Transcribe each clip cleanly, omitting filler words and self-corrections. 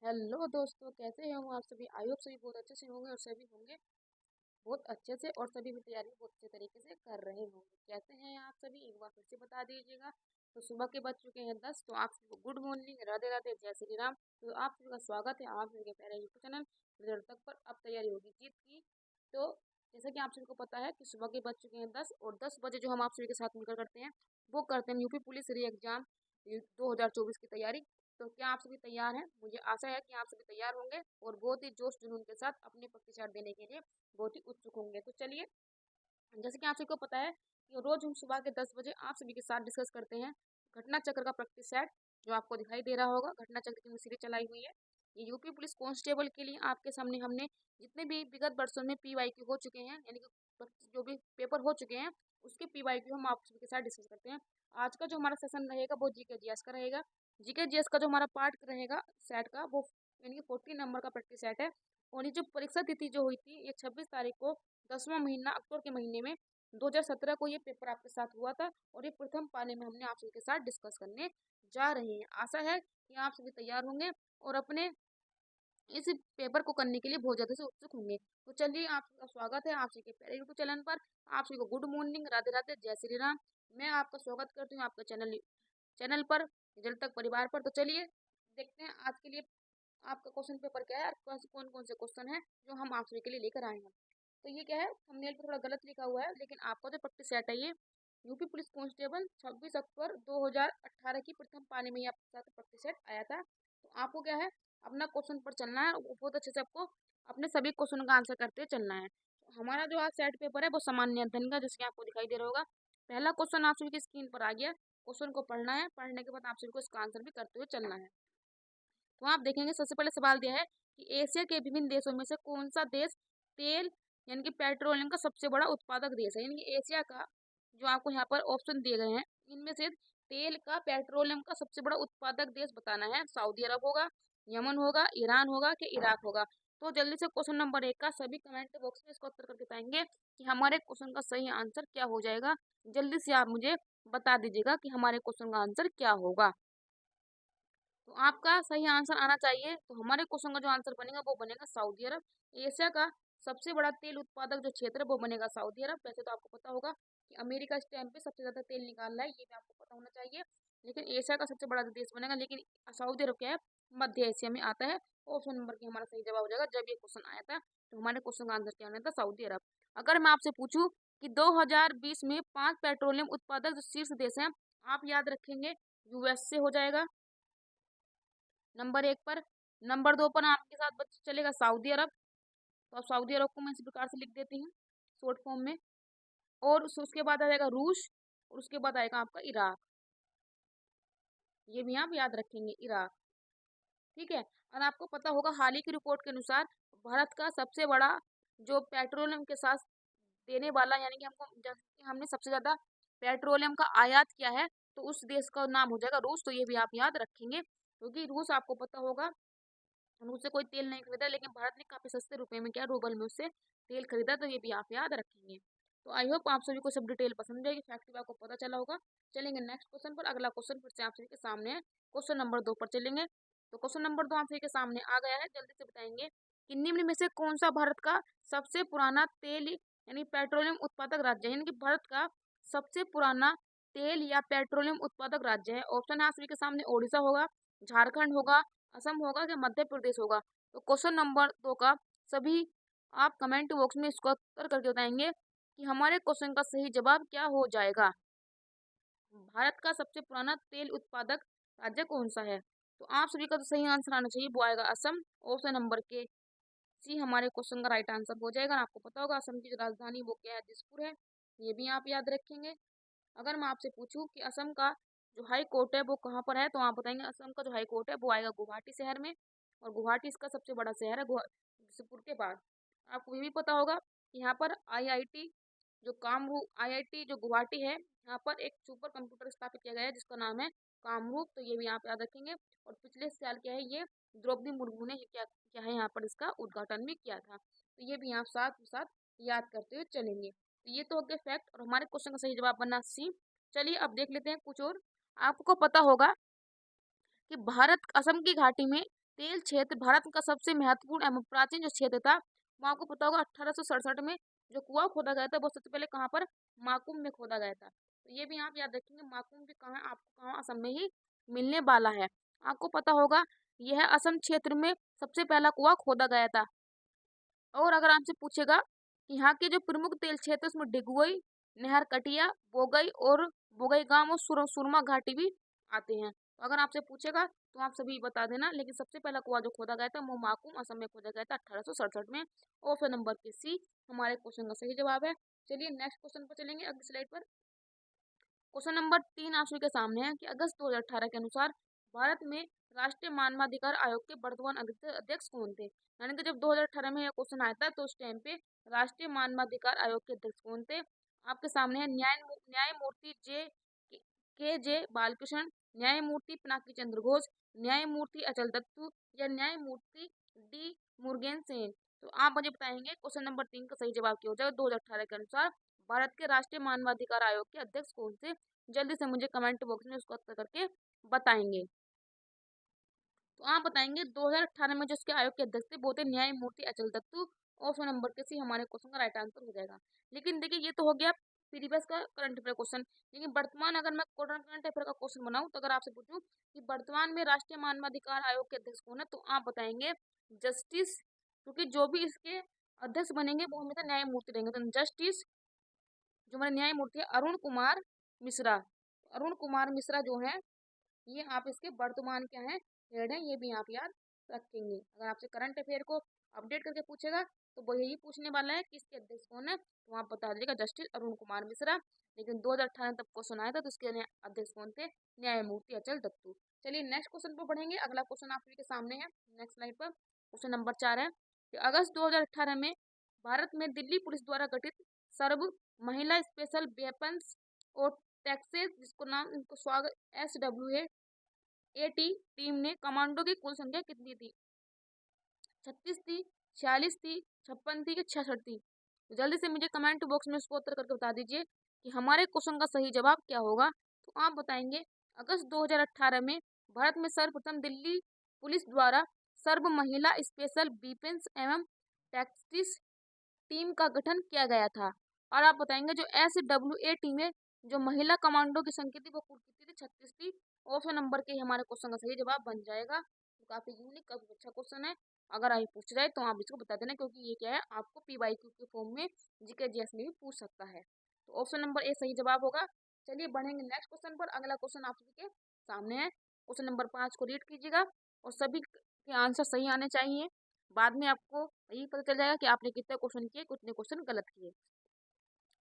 Hello दोस्तों, कैसे हो आप सभी। आई होप सभी बहुत अच्छे से होंगे और सभी होंगे बहुत अच्छे से, और सभी भी तैयारी बहुत अच्छे तरीके से कर रहे होंगे। कैसे हैं आप सभी, एक बार फिर से बता दीजिएगा। तो सुबह के बज चुके हैं 10, तो आप सभी को गुड मॉर्निंग, राधे राधे, जय श्री राम। तो आप सभी का स्वागत है आप सभी के प्यारे यूट्यूब चैनल रिजल्ट तक पर। अब तैयारी होगी जीत की। तो जैसा कि आप सभी को पता है कि सुबह के बज चुके हैं 10, और 10 बजे जो हम आप सभी के साथ मिलकर करते हैं वो करते हैं यूपी पुलिस री एग्जाम 2024 की तैयारी। तो क्या आप सभी तैयार हैं? मुझे आशा है कि आप सभी तैयार होंगे और बहुत ही जोश जुनून के साथ अपने प्रतिशत देने के लिए बहुत ही उत्सुक होंगे। तो चलिए, जैसे कि आप सभी को पता है कि रोज हम सुबह के 10 बजे आप सभी के साथ डिस्कस करते हैं घटना चक्र का प्रैक्टिस सेट, जो आपको दिखाई दे रहा होगा। घटना चक्र की सीरीज चलाई हुई है। ये यूपी पुलिस कांस्टेबल के लिए आपके सामने हमने जितने भी विगत वर्षों में पीवाईक्यू हो चुके हैं, यानी कि जो भी पेपर हो चुके हैं उसके पीवाईक्यू हम आप सभी के साथ डिस्कस करते हैं। आज का जो हमारा सेशन रहेगा वो जीके जीएस का रहेगा। जीके जीएस का जो हमारा पार्ट रहेगा सेट का, वो यानी कि 40 नंबर का प्रैक्टिस सेट है। और ये जो परीक्षा तिथि जो हुई थी, ये 26 तारीख को 10वां महीना अक्टूबर के महीने में 2017 को ये पेपर आपके साथ हुआ था। और ये प्रथम पाले में हमने आप सभी के साथ डिस्कस करने जा रहे हैं। आशा है कि आप सभी तैयार होंगे और अपने इस पेपर को करने के लिए बहुत ज्यादा से उत्सुक होंगे। तो चलिए, आप सबका स्वागत है आप सभी के प्यारे यूट्यूब चैनल पर। आप सभी को गुड मॉर्निंग, राधे राधे, जय श्री राम। मैं आपका स्वागत करती हूँ आपके चैनल चैनल पर, रिजल्ट तक परिवार पर। तो चलिए देखते हैं आज के लिए आपका क्वेश्चन पेपर क्या है और कौन कौन से क्वेश्चन है जो हम आप सभी के लिए लेकर आए हैं। तो ये क्या है, थंबनेल पे थोड़ा गलत लिखा हुआ है, लेकिन आपका जो प्रैक्टिस सेट है ये यूपी पुलिस कांस्टेबल 26 अक्टूबर 2018 की प्रथम पाली में ये आपके साथ प्रैक्टिस सेट आया था। तो आपको क्या है, अपना क्वेश्चन पर चलना है, और बहुत अच्छे से आपको अपने सभी क्वेश्चन का आंसर करते हुए चलना है। तो हमारा जो आज सेट पेपर है वो सामान्य अध्ययन का, जैसे कि आपको दिखाई दे रहा होगा। पहला क्वेश्चन आप सभी की स्क्रीन पर आ गया। क्वेश्चन को पढ़ना है, पढ़ने के बाद आप सभी को इसका आंसर भी करते हुए चलना है। तो आप देखेंगे सबसे पहले सवाल दिया है कि एशिया के विभिन्न देशों में से कौन सा देश तेल यानी कि पेट्रोलियम का सबसे बड़ा उत्पादक देश है। यानी कि एशिया का, जो आपको यहाँ पर ऑप्शन दिए गए हैं, इनमें से तेल का पेट्रोलियम का सबसे बड़ा उत्पादक देश बताना है। सऊदी अरब होगा, यमन होगा, ईरान होगा कि इराक होगा। तो जल्दी से क्वेश्चन नंबर 1 का सभी कमेंट बॉक्स में इसका उत्तर करके बताएंगे कि हमारे क्वेश्चन का सही आंसर क्या हो जाएगा। जल्दी से आप मुझे बता दीजिएगा कि हमारे क्वेश्चन का आंसर क्या होगा। तो आपका सही आंसर आना चाहिए। तो हमारे क्वेश्चन का जो आंसर बनेगा वो बनेगा सऊदी अरब। एशिया का सबसे बड़ा तेल उत्पादक जो क्षेत्र है वो बनेगा सऊदी अरब। वैसे तो आपको पता होगा कि अमेरिका इस टाइम पे सबसे ज्यादा तेल निकाल रहा है, ये भी आपको पता होना चाहिए। लेकिन एशिया का सबसे बड़ा देश बनेगा, लेकिन सऊदी अरब क्या है, मध्य एशिया में आता है। ऑप्शन नंबर की हमारा सही जवाब हो जाएगा। जब ये क्वेश्चन आया था तो हमारे क्वेश्चन का आंसर क्या होना था, सऊदी अरब। अगर मैं आपसे पूछूं कि 2020 में 5 पेट्रोलियम उत्पादक जो शीर्ष देश हैं, आप याद रखेंगे यूएस से हो जाएगा नंबर 1 पर। नंबर 2 पर आपके साथ चलेगा सऊदी अरब। तो अब सऊदी अरब को मैं इस प्रकार से लिख देती हूँ शॉर्ट फॉर्म में। और उसके बाद आ जाएगा रूस, और उसके बाद आएगा आपका इराक। ये भी आप याद रखेंगे, इराक। ठीक है। और आपको पता होगा हाल ही की रिपोर्ट के अनुसार भारत का सबसे बड़ा जो पेट्रोलियम के साथ देने वाला, यानी कि हमने सबसे ज्यादा पेट्रोलियम का आयात किया है, तो उस देश का नाम हो जाएगा रूस। तो ये भी आप याद रखेंगे, क्योंकि रूस आपको पता होगा रूस से कोई तेल नहीं खरीदा, लेकिन भारत ने काफी सस्ते रुपए में, क्या रूबल में, उससे तेल खरीदा। तो ये भी आप याद रखेंगे। तो आई होप आप सभी को सब डिटेल पसंद आएगी, फैक्ट भी आपको पता चला होगा। चलेंगे नेक्स्ट क्वेश्चन पर। अगला क्वेश्चन फिर से आप सभी के सामने है, क्वेश्चन नंबर 2 पर चलेंगे। तो क्वेश्चन नंबर 2 आप सभी के सामने आ गया है। जल्दी से बताएंगे कि निम्न में से कौन सा भारत का सबसे पुराना तेल यानी पेट्रोलियम उत्पादक राज्य है। यानी कि भारत का सबसे पुराना तेल या पेट्रोलियम उत्पादक राज्य है। ऑप्शन है आप सभी के सामने, ओडिशा होगा, झारखंड होगा, असम होगा कि मध्य प्रदेश होगा। तो क्वेश्चन नंबर 2 का सभी आप कमेंट बॉक्स में इसको उत्तर करके बताएंगे कि हमारे क्वेश्चन का सही जवाब क्या हो जाएगा। भारत का सबसे पुराना तेल उत्पादक राज्य कौन सा है। तो आप सभी का तो सही आंसर आना चाहिए, वो आएगा असम। ऑप्शन नंबर के सी हमारे क्वेश्चन का राइट आंसर हो जाएगा। आपको पता होगा असम की जो राजधानी वो क्या है, दिसपुर है। ये भी आप याद रखेंगे। अगर मैं आपसे पूछूं कि असम का जो हाई कोर्ट है वो कहाँ पर है, तो आप बताएंगे असम का जो हाई कोर्ट है वो आएगा गुवाहाटी शहर में। और गुवाहाटी इसका सबसे बड़ा शहर है दिसपुर के बाद। आपको ये भी पता होगा कि यहाँ पर आईआईटी जो कामरूप आईआईटी जो गुवाहाटी है, यहाँ पर एक सुपर कंप्यूटर स्थापित किया गया है जिसका नाम है कामरूप। तो ये भी आप याद रखेंगे। और पिछले साल क्या है, ये द्रौपदी मुर्मू ने क्या क्या है यहाँ पर इसका उद्घाटन भी किया था। तो ये भी आप साथ साथ याद करते हुए चलेंगे। तो ये तो हो गया फैक्ट, और हमारे क्वेश्चन का सही जवाब बनना सी। चलिए अब देख लेते हैं कुछ और। आपको पता होगा कि भारत असम की घाटी में तेल क्षेत्र भारत का सबसे महत्वपूर्ण एवं प्राचीन जो क्षेत्र था, वो आपको पता होगा 1867 में जो कुआं खोदा गया था वो सबसे पहले कहाँ पर, माकुम में खोदा गया था। तो ये भी आप याद रखेंगे, माकुम भी कहाँ, आपको कहाँ, असम में ही मिलने वाला है। आपको पता होगा यह असम क्षेत्र में सबसे पहला कुआं खोदा गया था। और अगर आपसे पूछेगा कि यहाँ के जो प्रमुख तेल क्षेत्र उसमें डिगवई, नहर कटिया, बोगई और बोगई गांव और सुरमा घाटी भी आते हैं। तो अगर आपसे पूछेगा तो आप सभी बता देना, लेकिन सबसे पहला कुआं जो खोदा गया था वो माकुम असम में खोदा गया था 1867 में। ऑप्शन नंबर के सी हमारे क्वेश्चन का सही जवाब है। चलिए नेक्स्ट क्वेश्चन पर चलेंगे, अगली स्लाइड पर। क्वेश्चन नंबर 3 आप सभी के सामने है कि अगस्त 2018 के अनुसार भारत में राष्ट्रीय मानवाधिकार आयोग के वर्तमान अध्यक्ष कौन थे। यानी कि जब 2018 में यह क्वेश्चन आया था तो उस टाइम पे राष्ट्रीय मानवाधिकार आयोग के अध्यक्ष कौन थे। आपके सामने है न्यायमूर्ति के जे बालकृष्ण, न्यायमूर्ति पिनाकी चंद्र घोष, न्यायमूर्ति अचल दत्तू या न्यायमूर्ति डी मुर्गेन सेन। तो आप मुझे बताएंगे क्वेश्चन नंबर 3 का सही जवाब क्या हो जाएगा 2018 के अनुसार भारत के राष्ट्रीय मानवाधिकार आयोग के अध्यक्ष कौन थे। जल्दी से मुझे कमेंट बॉक्स में उसको उत्तर करके बताएंगे। तो आप बताएंगे 2018 में जो इसके आयोग के अध्यक्ष थे वो थे न्यायमूर्ति अचल दत्तू। ऑप्शन नंबर के सी हमारे क्वेश्चन का राइट आंसर हो जाएगा। लेकिन देखिए ये तो हो गया प्रीवियस का करंट अफेयर क्वेश्चन, लेकिन वर्तमान अगर मैं करंट अफेयर का क्वेश्चन बनाऊं तो अगर आपसे पूछूं कि वर्तमान में राष्ट्रीय मानवाधिकार आयोग के अध्यक्ष कौन है, तो आप बताएंगे जस्टिस, क्योंकि जो भी इसके अध्यक्ष बनेंगे वो हमेशा न्यायमूर्ति रहेंगे। तो जस्टिस जो हमारे न्यायमूर्ति है अरुण कुमार मिश्रा। अरुण कुमार मिश्रा जो है ये आप इसके वर्तमान क्या है, हेड है। ये भी आप याद रखेंगे। अगर आपसे करंट अफेयर को अपडेट करके पूछेगा तो वो यही पूछने वाला है कि इसके अध्यक्ष कौन है, तो आप बता दीजिएगा जस्टिस अरुण कुमार मिश्रा। लेकिन 2018 तब क्वेश्चन आया था तो इसके अध्यक्ष कौन थे, न्यायमूर्ति अचल दत्तू। चलिए नेक्स्ट क्वेश्चन पर बढ़ेंगे। अगला क्वेश्चन आप सभी के सामने है नेक्स्ट स्लाइड पर। क्वेश्चन नंबर 4 है कि अगस्त 2018 में भारत में दिल्ली पुलिस द्वारा गठित सर्व महिला स्पेशल वेपन्स और टैक्सेस, जिसको नाम इनको स्वागत SWA टीम ने कमांडो की कुल संख्या कितनी थी। 36 थी, 46 थी, 56 थी कि 66 थी। तो जल्दी से मुझे कमेंट बॉक्स में उसको उत्तर करके बता दीजिए कि हमारे क्वेश्चन का सही जवाब क्या होगा। तो आप बताएंगे अगस्त 2018 में भारत में सर्वप्रथम दिल्ली पुलिस द्वारा सर्व महिला स्पेशल डिफेंस एवं टैक्टिक्स टीम का गठन किया गया था। और आप बताएंगे जो SWA टीम है, जो महिला कमांडो की संख्या थी वो कुल कितनी थी, 36 थी। ऑप्शन नंबर के हमारे क्वेश्चन का सही जवाब बन जाएगा। तो काफी यूनिक, काफी अच्छा क्वेश्चन है। अगर आप पूछ जाए तो आप इसको बता देना, क्योंकि ये क्या है आपको PYQ के फॉर्म में जीके जीएस में भी पूछ सकता है। तो ऑप्शन नंबर ए सही जवाब होगा। चलिए बढ़ेंगे नेक्स्ट क्वेश्चन पर। अगला क्वेश्चन आप सभी के सामने है। क्वेश्चन नंबर 5 को रीड कीजिएगा और सभी के आंसर सही आने चाहिए। बाद में आपको यही पता चल जाएगा कि आपने कितने क्वेश्चन किए, कितने क्वेश्चन गलत किए।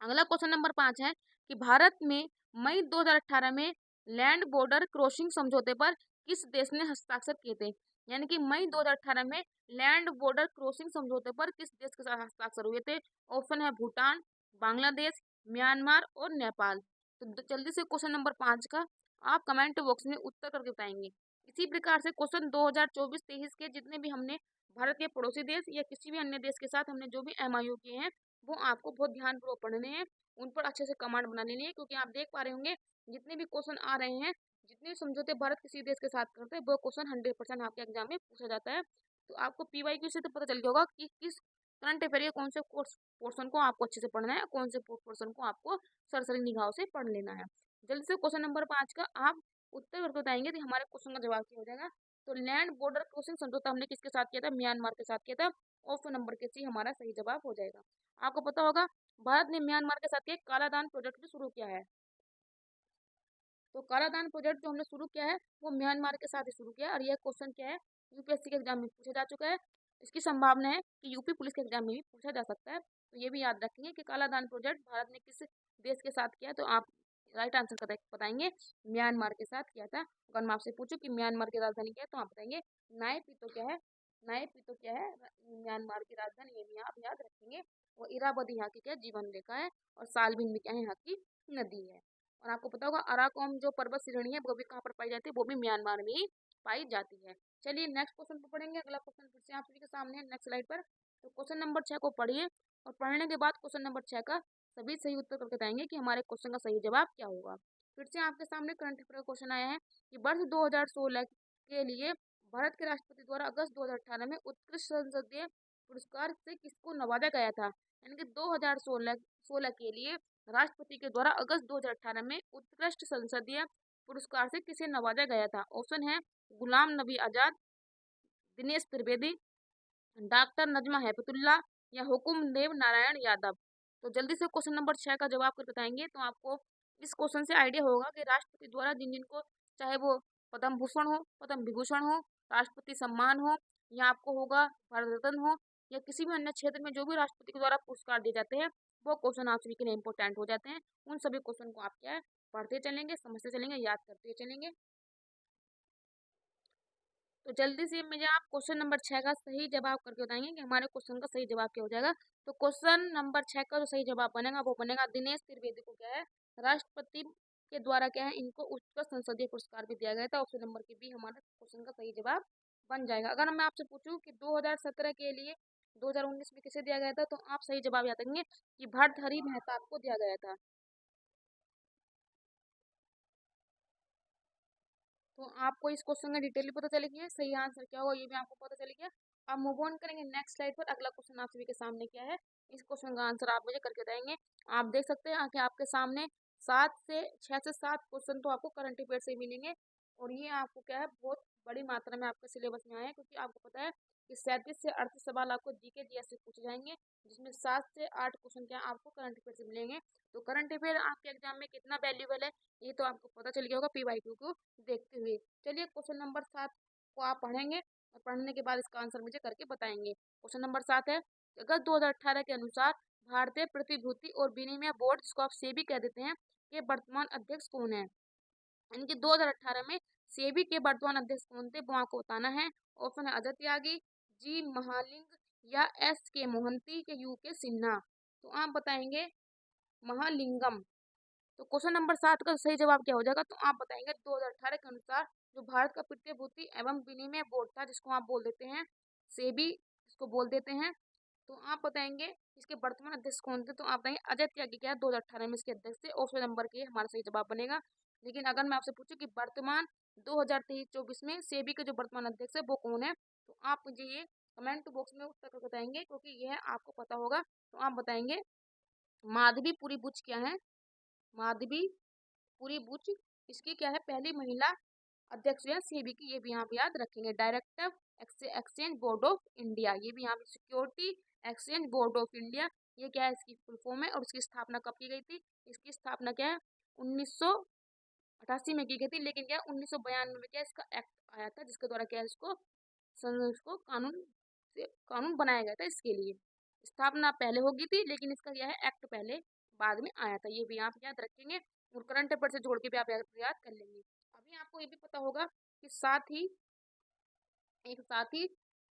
अगला क्वेश्चन नंबर 5 है कि भारत में मई 2018 में लैंड बॉर्डर क्रॉसिंग समझौते पर किस देश ने हस्ताक्षर किए थे। यानी कि मई 2018 में लैंड बॉर्डर क्रॉसिंग समझौते पर किस देश के साथ हस्ताक्षर हुए थे। ऑप्शन है भूटान, बांग्लादेश, म्यांमार और नेपाल। तो जल्दी से क्वेश्चन नंबर 5 का आप कमेंट बॉक्स में उत्तर करके बताएंगे। इसी प्रकार से क्वेश्चन 2024-23 के जितने भी हमने भारत के पड़ोसी देश या किसी भी अन्य देश के साथ हमने जो भी MIO किए हैं वो आपको बहुत ध्यानपूर्वक पढ़ने हैं, उन पर अच्छे से कमांड बना लेनी है। क्योंकि आप देख पा रहे होंगे जितने भी क्वेश्चन आ रहे हैं, जितने भी समझौते भारत किसी देश के साथ करते हैं वो क्वेश्चन 100% आपके एग्जाम में पूछा जाता है। तो आपको PYQ से तो पता चल गया होगा कि किस करंट अफेयर के कौन से पोर्सन को आपको अच्छे से पढ़ना है, कौन से पोर्सन को आपको सरसरी निगाहों से पढ़ लेना है। जल्दी से क्वेश्चन नंबर 5 का आप उत्तर करके बताएंगे कि हमारे क्वेश्चन का जवाब क्या हो जाएगा। तो लैंड बॉर्डर क्रॉसिंग समझौता हमने किसके साथ किया था, म्यांमार के साथ किया था। ऑप्शन नंबर के सी हमारा सही जवाब हो जाएगा। आपको पता होगा भारत ने म्यांमार के साथ एक कालादान प्रोजेक्ट भी शुरू किया है। तो कालादान प्रोजेक्ट जो हमने शुरू किया है वो म्यांमार के साथ ही शुरू किया है। और यह क्वेश्चन क्या है UPSC के एग्जाम में पूछा जा चुका है। इसकी संभावना है कि यूपी पुलिस के एग्जाम में भी पूछा जा सकता है। तो ये भी याद रखेंगे कि कालादान प्रोजेक्ट भारत ने किस देश के साथ किया। तो आप राइट आंसर बताएंगे म्यांमार के साथ किया था। अगर मैं आपसे पूछूं कि म्यांमार की राजधानी क्या है तो आप बताएंगे नायपीतो क्या है। नायपीतो क्या है म्यांमार की राजधानी, ये भी आप याद रखेंगे। और इरावदी यहाँ की क्या जीवन रेखा है। और सालबिन भी क्या है यहाँ की नदी है। और आपको पता होगा अराकोम जो पर्वत श्रेणी है वो भी कहाँ पर पाई जाती है, वो भी म्यांमार में ही पाई जाती है। चलिए नेक्स्ट क्वेश्चन पर पढ़ेंगे। अगला क्वेश्चन फिर से आप सभी के सामने है नेक्स्ट स्लाइड पर। तो क्वेश्चन नंबर 6 को पढ़िए और पढ़ने के बाद क्वेश्चन नंबर 6 का सभी सही उत्तर करके बताएंगे कि हमारे क्वेश्चन का सही जवाब क्या होगा। फिर से आपके सामने करंट अफेयर का क्वेश्चन आया है कि वर्ष 2016 के लिए भारत के राष्ट्रपति द्वारा अगस्त 2018 में उत्कृष्ट संसदीय पुरस्कार से किसको नवाजा गया था? यानी कि 2016 के लिए राष्ट्रपति के द्वारा अगस्त 2018 में उत्कृष्ट संसदीय पुरस्कार से किसे नवाजा गया था? ऑप्शन है गुलाम नबी आजाद, दिनेश त्रिवेदी, डॉक्टर नजमा हेपतुल्ला या हुकुम देव नारायण यादव। तो जल्दी से क्वेश्चन नंबर 6 का जवाब कर बताएंगे। तो आपको इस क्वेश्चन से आइडिया होगा कि राष्ट्रपति द्वारा जिन जिनको, चाहे वो पद्म भूषण हो, पद्म विभूषण हो, राष्ट्रपति सम्मान हो, या आपको होगा भारत रत्न हो, या किसी भी अन्य क्षेत्र में जो भी राष्ट्रपति के द्वारा पुरस्कार दिए जाते हैं, वो क्वेश्चन आप सभी के लिए इंपॉर्टेंट हो जाते हैं। उन सभी क्वेश्चन को आप क्या है, पढ़ते चलेंगे, समझते चलेंगे, याद करते चलेंगे। तो जल्दी से मुझे आप क्वेश्चन नंबर 6 का सही जवाब करके बताएंगे कि हमारे क्वेश्चन का सही जवाब क्या हो जाएगा। तो क्वेश्चन नंबर 6 का जो सही जवाब बनेगा वो बनेगा दिनेश त्रिवेदी को क्या है, राष्ट्रपति के द्वारा क्या है, इनको उत्कृष्ट संसदीय पुरस्कार भी दिया गया था। ऑप्शन नंबर के भी हमारे क्वेश्चन का सही जवाब बन जाएगा। अगर मैं आपसे पूछूं कि 2017 के लिए 2019 में किसे दिया गया था, तो आप सही जवाब याद रखेंगे कि भर्तृहरि मेहताब को दिया गया था। तो आपको इस क्वेश्चन का डिटेल पता चल गया, सही आंसर क्या होगा ये भी आपको पता चल गया। अब मूव ऑन करेंगे नेक्स्ट स्लाइड पर। अगला क्वेश्चन आप सभी के सामने क्या है, इस क्वेश्चन का आंसर आप मुझे करके बताएंगे। आप देख सकते हैं कि आपके सामने 6 से 7 क्वेश्चन तो आपको करंट अफेयर से ही मिलेंगे, और ये आपको क्या है, बहुत बड़ी मात्रा में आपके सिलेबस में आए हैं, क्योंकि आपको पता है कि 37 से 38 सवाल आपको जीके जीएस से पूछे जाएंगे, जिसमें 7 से 8 क्वेश्चन क्या आपको करंट अफेयर से मिलेंगे। तो करंट अफेयर आपके एग्जाम में कितना वैल्यूबल है ये तो आपको पता चल गया होगा पीवाईक्यू को देखते हुए। चलिए क्वेश्चन नंबर 7 को आप पढ़ेंगे, और पढ़ने के बाद इसका आंसर मुझे करके बताएंगे। क्वेश्चन नंबर 7 है, अगस्त 2018 के अनुसार भारतीय प्रतिभूति और विनिमय बोर्ड, जिसको आप सेबी कह देते हैं, के वर्तमान अध्यक्ष कौन है? यानी कि 2018 में सेबी के वर्तमान अध्यक्ष कौन थे, वो आपको बताना है। ऑप्शन है अजय त्यागी, जी महालिंग, या एस के मोहंती, के यू के सिन्हा। तो आप बताएंगे महालिंगम। तो क्वेश्चन नंबर 7 का सही जवाब क्या हो जाएगा, तो आप बताएंगे 2018 के अनुसार जो भारत का प्रतिभूति एवं विनिमय बोर्ड था, जिसको आप बोल देते हैं सेबी, जिसको बोल देते हैं, तो आप बताएंगे इसके वर्तमान अध्यक्ष कौन थे। तो आप बताएंगे अजय त्यागी क्या है 2018 में इसके अध्यक्ष थे। ऑप्शन नंबर के हमारा सही जवाब बनेगा। लेकिन अगर मैं आपसे पूछूं कि वर्तमान 2023-24 में सेबी के जो वर्तमान अध्यक्ष है वो कौन है, तो आप मुझे ये कमेंट बॉक्स में उत्तर करके बताएंगे, क्योंकि यह आपको पता होगा। तो आप बताएंगे माधवी पुरी बुच क्या है, माधवी पुरी बुच इसकी क्या है, पहली महिला अध्यक्ष है सेबी की, ये भी यहाँ पे याद रखेंगे। Director exchange board of India, ये भी यहाँ पे security exchange board of India, ये क्या है, इसकी फुल फॉर्म है। और इसकी स्थापना कब की गई थी? इसकी स्थापना क्या है, 1988 में की गई थी। लेकिन क्या 1992 में क्या इसका एक्ट आया था, जिसके द्वारा क्या है इसको कानून बनाया गया था। इसके लिए स्थापना पहले होगी थी, लेकिन इसका क्या है, एक्ट पहले बाद में आया था। ये भी आप याद रखेंगे, और करंट अफेयर से जोड़ के भी आप याद कर लेंगे। अभी आपको ये भी पता होगा कि साथ ही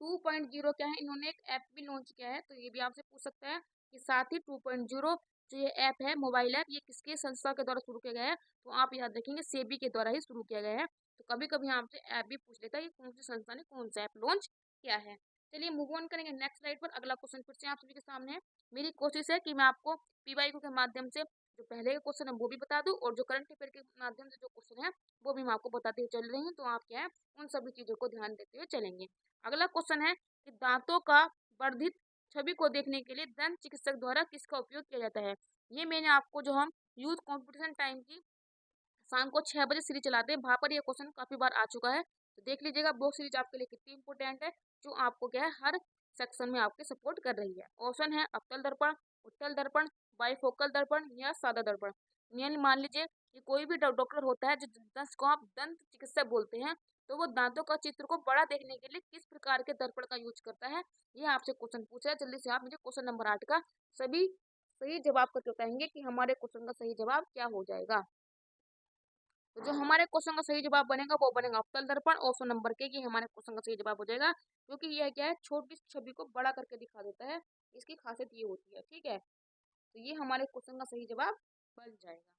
2.0 क्या है, इन्होंने एक ऐप भी लॉन्च किया है। तो ये भी आपसे पूछ सकता है कि साथ ही 2.0 जो ये ऐप है, मोबाइल ऐप, ये किसके संस्था के द्वारा शुरू किया गया है? तो आप याद रखेंगे सेबी के द्वारा ही शुरू किया गया है। तो कभी कभी आपसे ऐप भी पूछ लेता है कि कौन सी संस्था ने कौन सा ऐप लॉन्च किया है। चलिए मूव ऑन करेंगे नेक्स्ट स्लाइड पर। अगला क्वेश्चन फिर से आप सभी के सामने है। मेरी कोशिश है कि मैं आपको पीवाईक्यू के माध्यम से जो पहले के क्वेश्चन है वो भी बता दूं, और जो करंट अफेयर के माध्यम से जो क्वेश्चन है वो भी मैं आपको बताते हुए चल रही हूँ। तो आप क्या है, उन सभी चीजों को ध्यान देते हुए चलेंगे। अगला क्वेश्चन है कि दांतों का वर्धित छवि को देखने के लिए दंत चिकित्सक द्वारा किसका उपयोग किया जाता है? ये मैंने आपको जो हम यूथ कंपटीशन टाइम की शाम को 6 बजे सीरीज चलाते हैं, वहां पर ये क्वेश्चन काफी बार आ चुका है। तो देख लीजिएगा वो सीरीज आपके लिए कितनी इंपोर्टेंट है, जो आपको क्या है हर सेक्शन में आपके सपोर्ट कर रही है। ऑप्शन है अवतल दर्पण, उत्तल दर्पण, बाइफोकल दर्पण, या सादा दर्पण। यानी मान लीजिए कि कोई भी डॉक्टर होता है जो दंत को आप दंत चिकित्सक बोलते हैं, तो वो दांतों का चित्र को बड़ा देखने के लिए किस प्रकार के दर्पण का यूज करता है, ये आपसे क्वेश्चन पूछा है। जल्दी से आप मुझे क्वेश्चन नंबर 8 का सभी सही जवाब करके बताएंगे कि हमारे क्वेश्चन का सही जवाब क्या हो जाएगा। तो जो हमारे क्वेश्चन का सही जवाब बनेगा वो बनेगा अवतल दर्पण। ऑप्शन नंबर के ये हमारे क्वेश्चन का सही जवाब हो जाएगा, क्योंकि यह क्या है, छोटी छवि को बड़ा करके दिखा देता है। इसकी खासियत ये होती है, ठीक है। तो ये हमारे क्वेश्चन का सही जवाब बन जाएगा।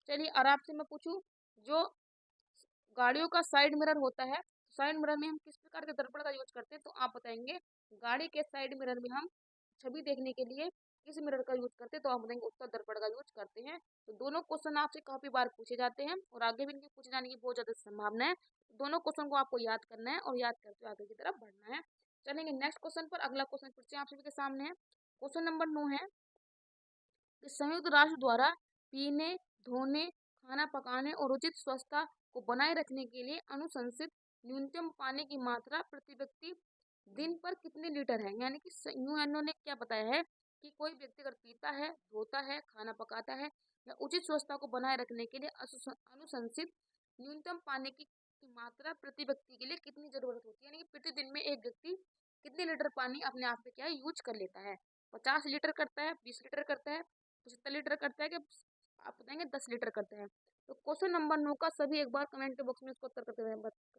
चलिए और आपसे मैं पूछूं, जो गाड़ियों का साइड मिरर होता है, साइड मिरर में हम किस प्रकार के दर्पण का यूज करते हैं? तो आप बताएंगे गाड़ी के साइड मिरर में हम छवि देखने के लिए किस मिरर का यूज करते हैं, तो आप बताएंगे उत्तल दर्पण का यूज करते हैं। तो दोनों क्वेश्चन आपसे काफी बार पूछे जाते हैं और आगे भी इनके पूछे जाने की बहुत ज्यादा संभावना है। दोनों क्वेश्चन को आपको याद करना है और याद करते हुए आगे की तरफ बढ़ना है। चलेंगे नेक्स्ट क्वेश्चन पर। अगला क्वेश्चन फिर से आप सभी के सामने है। क्वेश्चन नंबर 9 है कि संयुक्त राष्ट्र द्वारा पीने, धोने, खाना पकाने और उचित स्वच्छता को बनाए रखने के लिए अनुशंसित न्यूनतम पानी की मात्रा प्रति व्यक्ति दिन पर कितने लीटर है। यानी कि यूएनओ ने क्या बताया है कि कोई व्यक्ति अगर पीता है, धोता है, खाना पकाता है या उचित स्वच्छता को बनाए रखने के लिए अनुशंसित न्यूनतम पानी की मात्रा प्रति व्यक्ति के लिए कितनी जरूरत होती है। यानी कि प्रतिदिन में एक व्यक्ति कितने लीटर पानी अपने आप पे क्या है यूज कर लेता है। 50 लीटर करता है, 20 लीटर करता है, 75 लीटर करता है, कि आप बताएंगे 10 लीटर करता है। तो क्वेश्चन नंबर 9 का सभी एक बार कमेंट बॉक्स में इसको उत्तर करके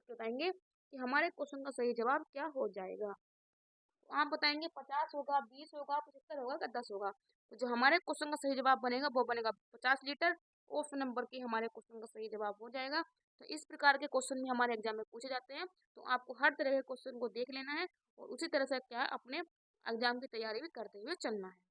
बताएंगे कि हमारे क्वेश्चन का सही जवाब क्या हो जाएगा। तो आप बताएंगे 50 होगा, 20 होगा, 75 होगा या 10 होगा। तो जो हमारे क्वेश्चन का सही जवाब बनेगा वो बनेगा 50 लीटर। ऑप्शन नंबर की हमारे क्वेश्चन का सही जवाब हो जाएगा। तो इस प्रकार के क्वेश्चन भी हमारे एग्जाम में पूछे जाते हैं। तो आपको हर तरह के क्वेश्चन को देख लेना है और उसी तरह से क्या है अपने एग्जाम की तैयारी भी करते हुए चलना है।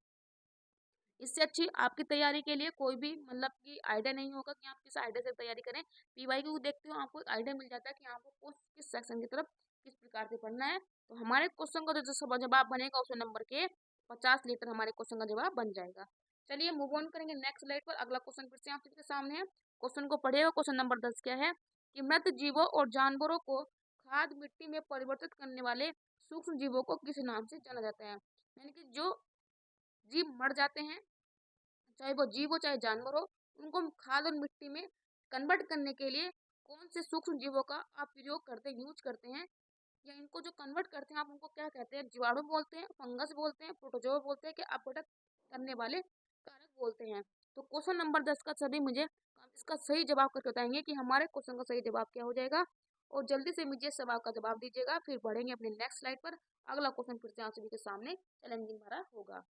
इससे अच्छी आपकी तैयारी के लिए कोई भी मतलब कि आइडिया नहीं होगा कि आप किस आइडिया से तैयारी करें। पीवाईक्यू देखते हो आपको आइडिया मिल जाता है कि आपको किस सेक्शन की तरफ किस प्रकार से पढ़ना है। तो हमारे क्वेश्चन का जो जवाब बनेगा ऑप्शन नंबर के 50 लीटर हमारे क्वेश्चन का जवाब बन जाएगा। चलिए मूव ऑन करेंगे नेक्स्ट स्लाइड पर। अगला क्वेश्चन फिर से आप सबके सामने है। क्वेश्चन को पढ़िएगा। क्वेश्चन नंबर 10 क्या है कि मृत जीवों और जानवरों को खाद मिट्टी में परिवर्तित करने वाले सूक्ष्म जीवों को किस नाम से जाना जाता है। यानी कि जो जीव मर जाते हैं, चाहे वो जीव हो चाहे जानवर हो, उनको हम खाद और मिट्टी में कन्वर्ट करने के लिए कौन से सूक्ष्म जीवों का आप प्रयोग करते हैं, यूज करते हैं, या इनको जो कन्वर्ट करते हैं आप उनको क्या कहते हैं। जीवाणु बोलते हैं, फंगस बोलते हैं, प्रोटोजोआ बोलते हैं, कि अपघटन करने वाले कारक बोलते हैं। तो क्वेश्चन नंबर 10 का सभी मुझे इसका सही जवाब करके बताएंगे कि हमारे क्वेश्चन का सही जवाब क्या हो जाएगा। और जल्दी से मुझे इस सवाल का जवाब दीजिएगा, फिर बढ़ेंगे अपने नेक्स्ट स्लाइड पर। अगला क्वेश्चन फिर से आप सभी के सामने चैलेंजिंग भरा होगा।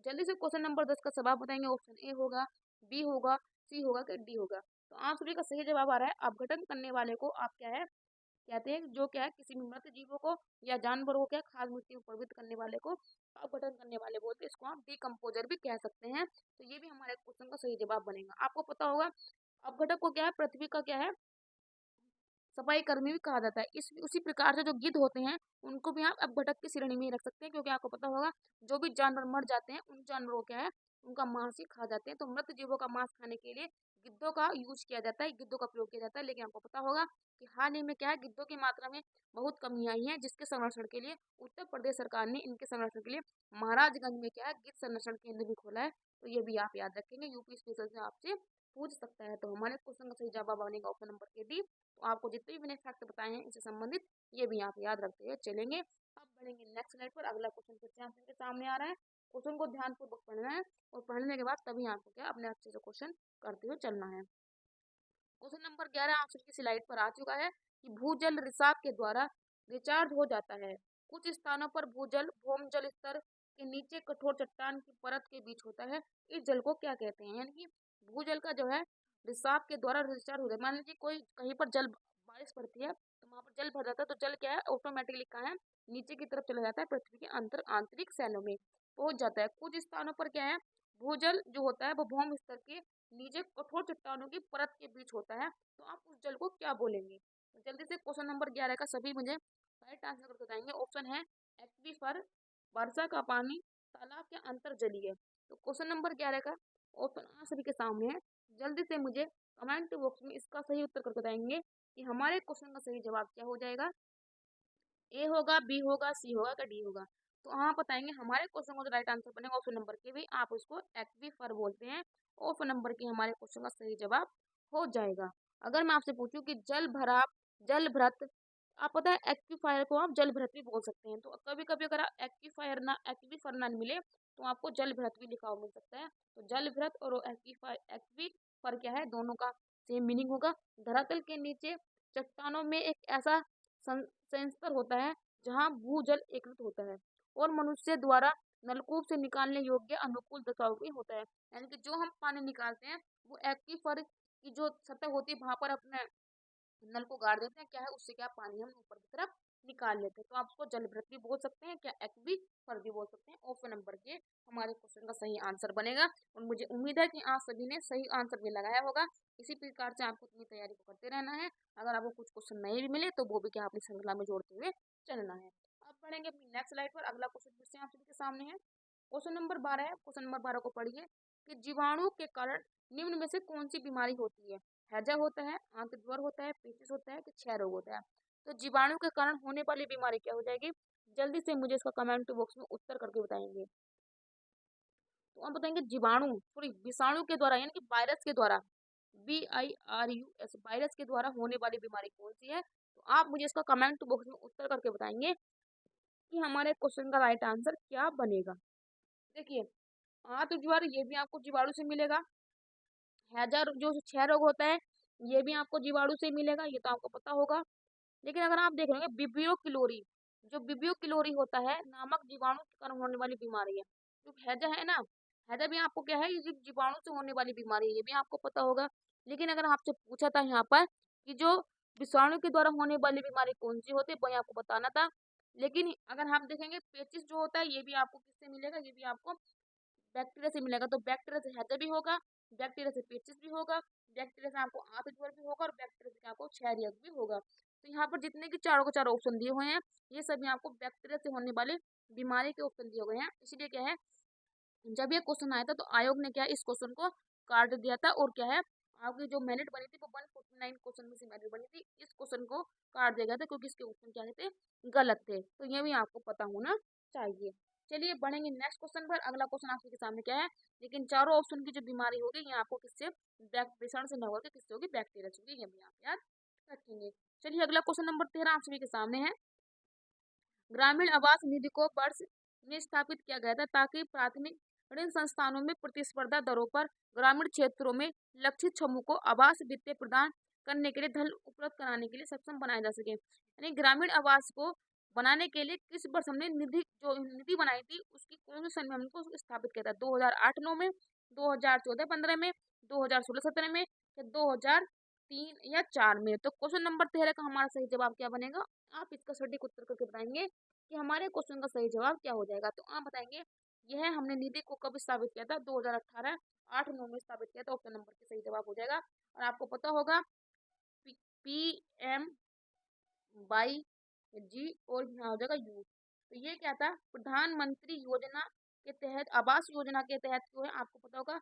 जल्दी से क्वेश्चन नंबर 10 का जवाब बताएंगे। ऑप्शन ए होगा, बी होगा, सी होगा कि डी होगा। तो आप सभी का सही जवाब आ रहा है अपघटन करने वाले को आप क्या है कहते हैं, जो क्या है किसी भी मृत जीवों को या जानवरों को क्या खाद मिट्टी में प्रवृत्त करने वाले को अपघटन करने वाले बोलते हैं। इसको आप डिकम्पोजर भी कह सकते हैं। तो ये भी हमारे क्वेश्चन का सही जवाब बनेगा। आपको पता होगा अपघटक को क्या है पृथ्वी का क्या है सफाई कर्मी भी कहा जाता है। इस उसी प्रकार से जो गिद्ध होते हैं उनको भी आप अपघटक की श्रेणी में ही रख सकते हैं, क्योंकि आपको पता होगा जो भी जानवर मर जाते हैं उन जानवरों को क्या है उनका मांस ही खा जाते हैं। तो मृत जीवों का मांस खाने के लिए गिद्धों का यूज किया जाता है, गिद्धों का प्रयोग किया जाता है। लेकिन आपको पता होगा कि हाल ही में क्या है गिद्धों की मात्रा में बहुत कमी आई है, जिसके संरक्षण के लिए उत्तर प्रदेश सरकार ने इनके संरक्षण के लिए महाराजगंज में क्या है गिद्ध संरक्षण केंद्र भी खोला है। तो ये भी आप याद रखेंगे, यूपी स्पेशल से आपसे पूछ सकता है। तो हमारे क्वेश्चन का सही जवाब बनेगा ऑप्शन नंबर के डी। तो आपको जितने भी मैंने फैक्ट बताए हैं इससे संबंधित ये भी आप याद रखते हुए चलेंगे। अब बढ़ेंगे नेक्स्ट स्लाइड पर। अगला क्वेश्चन फिर से आपके सामने आ रहा है। क्वेश्चन को ध्यानपूर्वक पढ़ना है और पढ़ने के बाद तभी आपको क्या अपने अच्छे से क्वेश्चन करते हुए चलना है। क्वेश्चन नंबर 11 आप सबकी स्लाइड पर आ चुका है कि भूजल रिसाव के द्वारा रिचार्ज हो जाता है। कुछ स्थानों पर भूजल भौम जल स्तर के नीचे कठोर चट्टान की परत के बीच होता है। इस जल को क्या कहते हैं। यानी कि भूजल का जो है रिसाव के द्वारा रिचार्ज होता है। मान लीजिए कोई कहीं पर जल बारिश पड़ती है तो वहां पर जल भर जाता है, तो जल क्या है ऑटोमेटिकली कहाँ है नीचे की तरफ चला जाता है, पृथ्वी के अंतर आंतरिक सैलों में पहुंच जाता है। कुछ स्थानों पर क्या है भूजल जो होता है वो भौम स्तर के नीचे कठोर चट्टानों की परत के बीच होता है। तो आप उस जल को क्या बोलेंगे। तो जल्दी से क्वेश्चन नंबर 11 का सभी मुझे राइट आंसर करके बताएंगे। ऑप्शन है एक्वीफर, वर्षा का पानी, तालाब के अंतर जलीय। तो क्वेश्चन नंबर 11 का ऑप्शन आप सभी के सामने है। जल्दी से मुझे कमेंट बॉक्स में इसका सही उत्तर करके बताएंगे कि हमारे क्वेश्चन का सही जवाब क्या हो जाएगा। ए होगा, बी होगा, सी होगा या डी होगा। तो आप बताएंगे हमारे क्वेश्चन का जो राइट आंसर बनेगा ऑप्शन नंबर के भी आप उसको एक्वीफर बोलते हैं। ऑप्शन नंबर की हमारे क्वेश्चन का सही जवाब हो जाएगा। अगर मैं आपसे पूछूं कि जल भराव, जल भ्रत, आप पता है एक्वीफायर को आप जल भ्रत भी बोल सकते हैं। तो कभी कभी अगर एक्वीफर ना मिले तो आपको जल भ्रत भी लिखा हुआ मिल सकता है। तो जल भ्रत और एक्वीफर क्या है दोनों का सेम मीनिंग होगा। धरातल के नीचे चट्टानों में एक ऐसा सेंसर होता है जहां भूजल एकत्रित होता है और मनुष्य द्वारा नलकूप से निकालने योग्य अनुकूल दबाव में होता है। यानी कि जो हम पानी निकालते हैं वो एक्वीफर की जो सतह होती है वहां पर अपने नल को गाड़ देते हैं, क्या है उससे क्या पानी हम ऊपर की तरफ निकाल लेते हैं। तो आप उसको जलभृत भी बोल सकते हैं, क्या एक्वीफर भी बोल सकते हैं। ऑप्शन नंबर के हमारे क्वेश्चन का सही आंसर बनेगा। और मुझे उम्मीद है कि आप सभी ने सही आंसर भी लगाया होगा। इसी प्रकार से आपको अपनी तैयारी को करते रहना है। अगर आपको कुछ क्वेश्चन नए भी मिले तो वो भी क्या अपनी श्रृंखला में जोड़ते हुए चलना है। अब बढ़ेंगे अपनी नेक्स्ट स्लाइड पर। अगला क्वेश्चन फिर से आप सभी के सामने है। क्वेश्चन नंबर 12 है। क्वेश्चन नंबर 12 को पढ़िए कि जीवाणु के कारण निम्न में से कौन सी बीमारी होती है। हैजा होता है, आंतज्वर होता है, पेचिश होता है कि क्षय रोग होता है। तो जीवाणु के कारण होने वाली बीमारी क्या हो जाएगी, जल्दी से मुझे इसका कमेंट बॉक्स में उत्तर करके बताएंगे। तो हम बताएंगे जीवाणु सॉरी विषाणु के द्वारा यानी कि वायरस के द्वारा, VIRUS वायरस के द्वारा होने वाली बीमारी कौन सी है। तो आप मुझे इसका कमेंट बॉक्स में उत्तर करके बताएंगे कि हमारे क्वेश्चन का राइट आंसर क्या बनेगा। देखिए, आंतज्वर ये भी आपको जीवाणु से मिलेगा। हैजा जो क्षय रोग होता है ये भी आपको जीवाणु से मिलेगा, ये तो आपको पता होगा। लेकिन अगर आप देखेंगे विब्रियो किलोरी, जो विब्रियो किलोरी होता है नामक जीवाणु के कारण होने वाली बीमारी है। जो हैजा है ना, हैजा भी आपको क्या है, ये जीवाणु से होने वाली बीमारी है, ये भी आपको पता होगा। लेकिन अगर आपसे पूछा था यहाँ पर कि जो विषाणु के द्वारा होने वाली बीमारी कौन सी होती है, वही आपको बताना था। लेकिन अगर आप देखेंगे पेचिस जो होता है ये भी आपको किससे मिलेगा, ये भी आपको बैक्टीरिया से मिलेगा। तो बैक्टीरिया से हैजा भी होगा, बैक्टीरिया से पेचिस भी होगा, बैक्टीरिया से आपको आंतज्वर भी होगा और बैक्टीरिया से आपको क्षय रोग भी होगा। तो यहाँ पर जितने की चारों के चारों ऑप्शन दिए हुए हैं ये सभी आपको बैक्टीरिया से होने वाले बीमारी के ऑप्शन दिए हुए हैं। इसीलिए क्या है, जब ये क्वेश्चन आया था तो आयोग ने क्या इस क्वेश्चन को काट दिया था। और क्या है, आपकी जो मेरिट बनी थी वो 149 क्वेश्चन में से मेरिट बनी थी, इस क्वेश्चन को काट दिया गया था क्योंकि इसके ऑप्शन क्या थे, गलत थे। तो ये भी आपको पता होना चाहिए। चलिए बढ़ेंगे नेक्स्ट क्वेश्चन पर। अगला क्वेश्चन आपके सामने क्या है, लेकिन चारों ऑप्शन की जो बीमारी होगी ये आपको किससे, विषाणु से न होगी, किससे होगी, बैक्टीरिया से होगी, ये भी आप याद रखेंगे। चलिए अगला क्वेश्चन नंबर 13 आप सभी के सामने है। ग्रामीण आवास निधि को वर्ष में स्थापित किया गया था ताकि प्राथमिक ऋण संस्थानों में प्रतिस्पर्धा दरों पर ग्रामीण क्षेत्रों में लक्षित समूह को आवास वित्तीय प्रदान करने के लिए धन उपलब्ध कराने के लिए सक्षम बनाया जा सके। यानी ग्रामीण आवास को बनाने के लिए किस वर्ष हमने निधि बनाई थी, उसकी कौन से सन में हमको उसको स्थापित किया था, 2008-9 में, 2014-15 में, 2016-17 में या 2003 या 4 में। तो क्वेश्चन नंबर 13 का हमारा सही जवाब क्या बनेगा, आप इसका सटीक उत्तर करके बताएंगे कि हमारे क्वेश्चन का सही जवाब क्या हो जाएगा। तो आप बताएंगे यह हमने निधि को कब स्थापित किया था, 2018 8-9 में स्थापित किया था। ऑप्शन नंबर के सही जवाब हो जाएगा। और आपको पता होगा PMYG और यहाँ हो जाएगा यू। तो ये क्या था, प्रधानमंत्री योजना के तहत, आवास योजना के तहत जो है आपको पता होगा,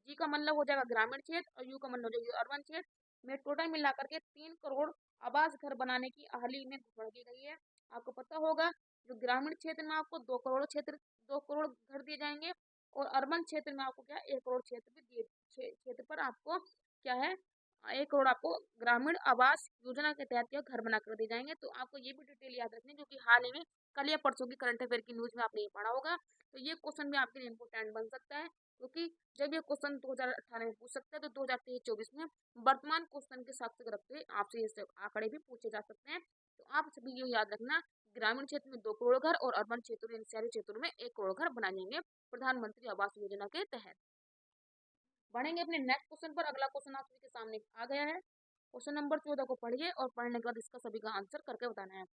जी का मतलब हो जाएगा ग्रामीण क्षेत्र और यू का मतलब हो जाएगा अर्बन क्षेत्र में टोटल मिलाकर के 3 करोड़ आवास घर बनाने की हाल ही में घोषणा की गई है। आपको पता होगा जो ग्रामीण क्षेत्र में आपको 2 करोड़ घर दिए जाएंगे और अर्बन क्षेत्र में आपको क्या 1 करोड़ क्षेत्र भी दिए, क्षेत्र पर आपको क्या है 1 करोड़ आपको ग्रामीण आवास योजना के तहत क्या घर बनाकर दिए जाएंगे। तो आपको ये भी डिटेल याद रखनी है क्योंकि हाल ही में कल या परसों की करंट अफेयर की न्यूज में आपने ये पढ़ा होगा। तो ये क्वेश्चन भी आपके लिए इंपोर्टेंट बन सकता है क्योंकि जब ये क्वेश्चन 2018 में पूछ सकता है तो 2023-24 में वर्तमान क्वेश्चन के साथ रखते हुए आपसे ये आंकड़े भी पूछे जा सकते हैं। तो आप सभी ये याद रखना, ग्रामीण क्षेत्र में 2 करोड़ घर और अर्बन क्षेत्र में शहरी क्षेत्रों में 1 करोड़ घर बनाए जाएंगे प्रधानमंत्री आवास योजना के तहत। बढ़ेंगे अपने नेक्स्ट क्वेश्चन पर। अगला क्वेश्चन आप सभी के सामने आ गया है। क्वेश्चन नंबर 14 को पढ़िए और पढ़ने के बाद इसका सभी का आंसर करके बताना है।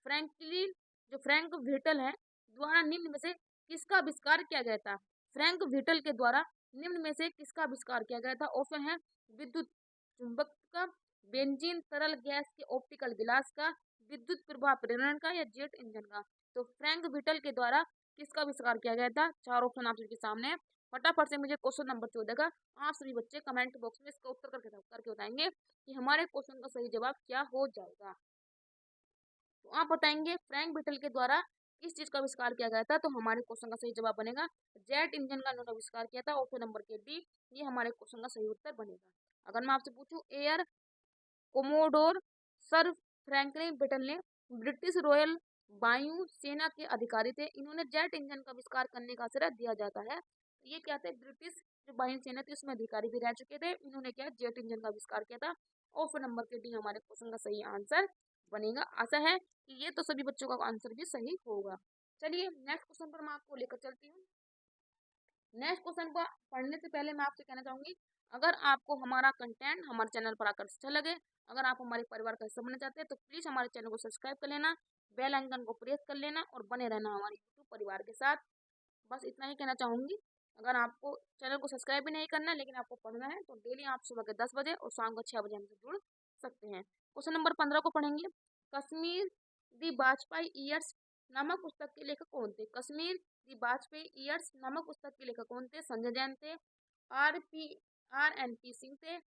फ्रैंक व्हिटल है द्वारा निम्न में से किसका आविष्कार किया गया था। फ्रैंक व्हिटल के द्वारा निम्न में से किसका आविष्कार किया गया था। ऑप्शन है विद्युत चुंबक का, बेंजीन तरल गैस के ऑप्टिकल गिलास का, विद्युत प्रवाह प्रेरण का या जेट इंजन का। तो फ्रैंक व्हिटल के द्वारा किसका आविष्कार किया गया था। 4 ऑप्शन आप सभी के सामने है। फटाफट से मुझे क्वेश्चन नंबर 14 का आप सभी बच्चे कमेंट बॉक्स में इसका उत्तर करके बताएंगे कि हमारे क्वेश्चन का सही जवाब क्या हो जाएगा। तो आप बताएंगे फ्रैंक व्हिटल के द्वारा किस चीज का आविष्कार किया गया था। तो हमारे क्वेश्चन का सही जवाब बनेगा जेट इंजन का उन्होंने आविष्कार किया था। ऑप्शन नंबर के डी ये हमारे क्वेश्चन का सही उत्तर बनेगा। अगर मैं आपसे पूछूं air commodore sir Franklin Whittle ने ब्रिटिश रॉयल वायु सेना के अधिकारी थे। इन्होंने जेट इंजन का आविष्कार करने का श्रेय दिया जाता है। ये क्या थे, ब्रिटिश जो वायु सेना थी उसमें अधिकारी भी रह चुके थे। इन्होंने क्या जेट इंजन का आविष्कार किया था। ऑप्शन नंबर के डी हमारे क्वेश्चन का सही आंसर बनेगा। आशा है कि ये तो सभी बच्चों का आंसर भी सही होगा। चलिए नेक्स्ट क्वेश्चन पर मैं आपको लेकर चलती हूँ। नेक्स्ट क्वेश्चन को पढ़ने से पहले मैं आपसे कहना चाहूंगी, अगर आपको हमारा कंटेंट हमारे चैनल पर आकर अच्छा लगे अगर आप हमारे परिवार का हिस्सा बनना चाहते हैं तो प्लीज़ हमारे चैनल को सब्सक्राइब कर लेना, बेल आइकन को प्रेस कर लेना और बने रहना हमारे यूट्यूब परिवार के साथ। बस इतना ही कहना चाहूँगी। अगर आपको चैनल को सब्सक्राइब भी नहीं करना है लेकिन आपको पढ़ना है तो डेली आप सुबह के 10 बजे और शाम को 6 बजे हमसे जुड़ सकते हैं। क्वेश्चन नंबर 15 को पढ़ेंगे। कश्मीर दी वाजपेयी ईयर्स नामक पुस्तक के लेखक कौन थे? कश्मीर दी वाजपेयी ईयर्स नामक पुस्तक के लेखक कौन थे? संजय जैन थे, RNP सिंह थे,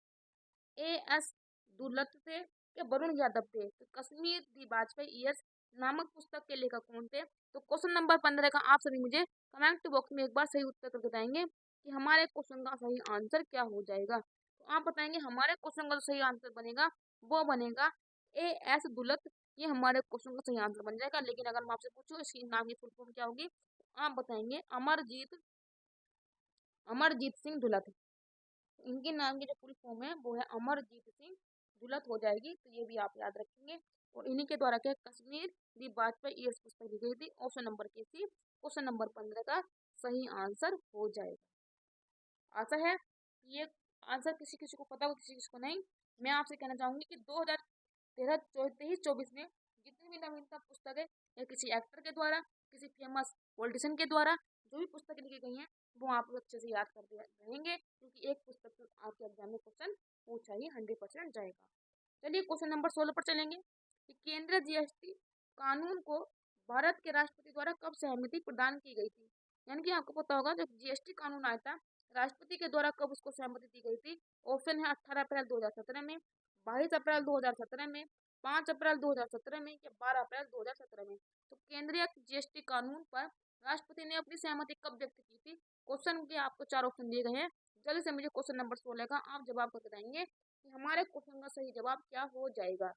AS दुर्लत थे या वरुण यादव थे? तो कश्मीर दी वाजपेयी ईयर्स नामक पुस्तक के लेखक कौन थे? तो क्वेश्चन नंबर 15 का आप सभी मुझे कमेंट बॉक्स में एक बार सही उत्तर करके बताएंगे कि हमारे क्वेश्चन का सही आंसर क्या हो जाएगा। तो आप बताएंगे हमारे क्वेश्चन का जो सही आंसर बनेगा वो बनेगा AS दुलत। ये हमारे क्वेश्चन का सही आंसर बन जाएगा। लेकिन अगर मैं आपसे पूछूं इसकी नाम की फुल फॉर्म क्या होगी तो आप बताएंगे अमरजीत सिंह दुलत। इनके नाम की जो फुल फॉर्म है वो है अमरजीत सिंह दुलत हो जाएगी। तो ये भी आप याद रखेंगे। और इन्हीं के द्वारा क्या कश्मीर दी वाजपेयी ईयर्स पुस्तक लिखी गई थी। ऑप्शन नंबर के सी क्वेश्चन नंबर 15 का सही आंसर हो जाएगा। आशा है ये आंसर किसी किसी को पता हो, किसी किसी को नहीं। मैं आपसे कहना चाहूंगी कि 2013-23-24 में जितनी भी नवीनतम पुस्तक है या किसी एक्टर के द्वारा, किसी फेमस पॉलिटिशियन के द्वारा जो भी पुस्तक लिखी गई हैं वो आप लोग अच्छे से याद करते रहेंगे, क्योंकि एक पुस्तक से आपके एग्जाम में क्वेश्चन पूछा ही 100% जाएगा। चलिए क्वेश्चन नंबर 16 पर चलेंगे कि केंद्रीय GST कानून को भारत के राष्ट्रपति द्वारा कब सहमति प्रदान की गई थी? यानी कि आपको पता होगा जब GST कानून आया था राष्ट्रपति के द्वारा कब उसको सहमति दी गई थी। ऑप्शन है 18 अप्रैल 2017 में, 22 अप्रैल 2017 में, 5 अप्रैल 2017 में या 12 अप्रैल 2017 में। तो केंद्रीय GST कानून पर राष्ट्रपति ने अपनी सहमति कब व्यक्त की थी? क्वेश्चन के आपको 4 ऑप्शन दिए गए हैं। जल्दी से मुझे क्वेश्चन नंबर 16 का आप जवाब करके बताएंगे कि हमारे क्वेश्चन का सही जवाब क्या हो जाएगा।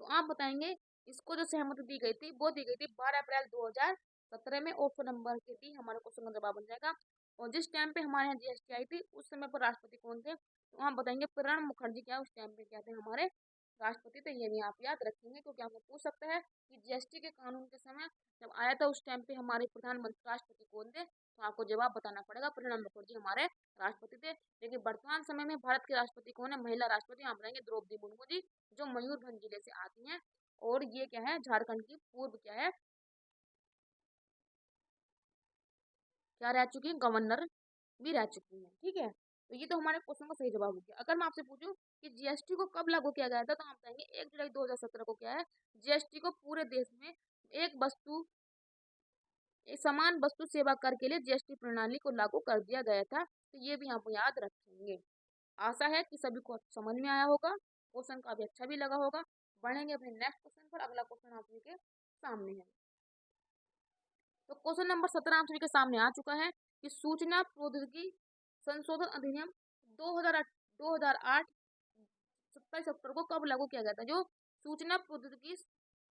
तो आप बताएंगे इसको जो सहमति दी गई थी वो दी गई थी 12 अप्रैल 2017 में। ऑप्शन नंबर के डी हमारे क्वेश्चन का जवाब बन जाएगा। और जिस टाइम पे हमारे यहाँ GST आई थी उस समय पर राष्ट्रपति कौन थे? तो आप बताएंगे प्रणब मुखर्जी क्या उस टाइम पे क्या थे हमारे राष्ट्रपति थे। ये भी आप याद रखेंगे क्योंकि आपको पूछ सकता है कि GST के कानून के समय जब आया था उस टाइम पे हमारे प्रधानमंत्री राष्ट्रपति कौन थे? तो आपको जवाब बताना पड़ेगा प्रणब मुखर्जी हमारे राष्ट्रपति थे। लेकिन वर्तमान समय में भारत के राष्ट्रपति कौन है? महिला राष्ट्रपति आप बताएंगे द्रौपदी मुर्मू जी, जो मयूरभंज जिले से आती हैं। और ये क्या है झारखंड की पूर्व क्या है क्या रह चुकी है गवर्नर भी रह चुकी है। ठीक है, तो ये तो हमारे क्वेश्चन का सही जवाब हो गया। अगर मैं आपसे पूछूं कि GST को कब लागू किया गया था तो आप बताएंगे 1 जुलाई 2017 को क्या है GST को पूरे देश में एक वस्तु एक समान वस्तु सेवा कर के लिए GST प्रणाली को लागू कर दिया गया था। तो ये भी आप याद रखेंगे। आशा है कि सभी को समझ में आया होगा, क्वेश्चन काफी अच्छा भी लगा होगा। बढ़ेंगे अपने नेक्स्ट क्वेश्चन पर। अगला क्वेश्चन आप सभी के सामने है। तो क्वेश्चन नंबर 17 आप सभी के सामने आ चुका है कि सूचना प्रौद्योगिकी संशोधन अधिनियम 2008 27 अक्टूबर को कब लागू किया गया था? जो सूचना प्रौद्योगिकी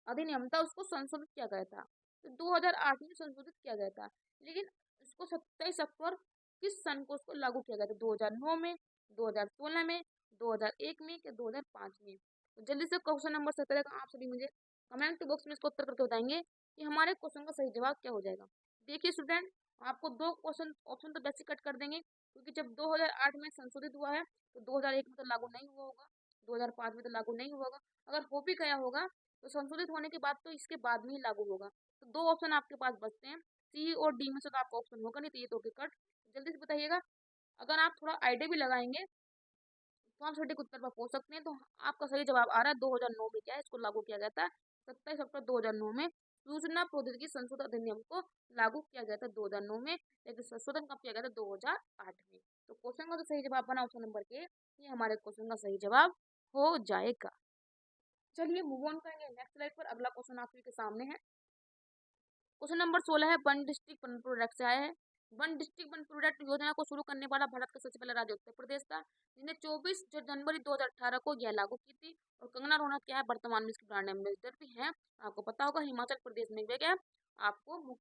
अधिनियम था उसको संशोधित किया गया था तो 2008 में संशोधित किया गया था। लेकिन इसको 27 अक्टूबर किस सन को उसको लागू किया गया था? 2009 में, 2016 में, 2001 में या 2005 में? तो जल्दी से क्वेश्चन नंबर 17 का आप सभी मुझे कमेंट बॉक्स में इसको उत्तर करके बताएंगे कि हमारे क्वेश्चन का सही जवाब क्या हो जाएगा। देखिए स्टूडेंट, आपको दो क्वेश्चन ऑप्शन तो बेसिक कट कर देंगे क्योंकि जब 2008 में संशोधित हुआ है तो 2001 में तो लागू नहीं हुआ होगा, 2005 में तो लागू नहीं हुआ होगा। अगर हो भी गया होगा तो संशोधित होने के बाद तो इसके बाद में ही लागू होगा। तो दो ऑप्शन आपके पास बचते हैं, सी और डी में से तो आपका ऑप्शन होगा नहीं, तो ये तो कट। जल्दी से बताइएगा। अगर आप थोड़ा आइडिया भी लगाएंगे तो आप सटीक उत्तर पर पहुंच सकते हैं। तो आपका सही जवाब आ रहा है 2009 में क्या है इसको लागू किया गया था। 27 अक्टूबर 2009 में सूचना प्रौद्योगिकी संशोधन अधिनियम को लागू किया गया था 2009 में। लेकिन संशोधन कब किया गया था? 2008 में। तो क्वेश्चन का जो सही जवाब बना ऑप्शन नंबर के, ये हमारे क्वेश्चन का सही जवाब हो जाएगा। चलिए मूव ऑन करेंगे नेक्स्ट स्लाइड पर। अगला क्वेश्चन आप सभी के सामने है। क्वेश्चन नंबर 16 है वन डिस्ट्रिक्ट वन प्रोडक्ट से आया है। वन डिस्ट्रिक्ट वन प्रोडक्ट योजना को शुरू करने वाला भारत का सबसे पहला राज्य उत्तर प्रदेश था, जिसने 24 जनवरी 2018 को यह लागू की थी। और कंगना रनौत क्या है वर्तमान में इसकी ब्रांड एम्बेसडर भी है। आपको पता होगा हिमाचल प्रदेश में भी क्या आपको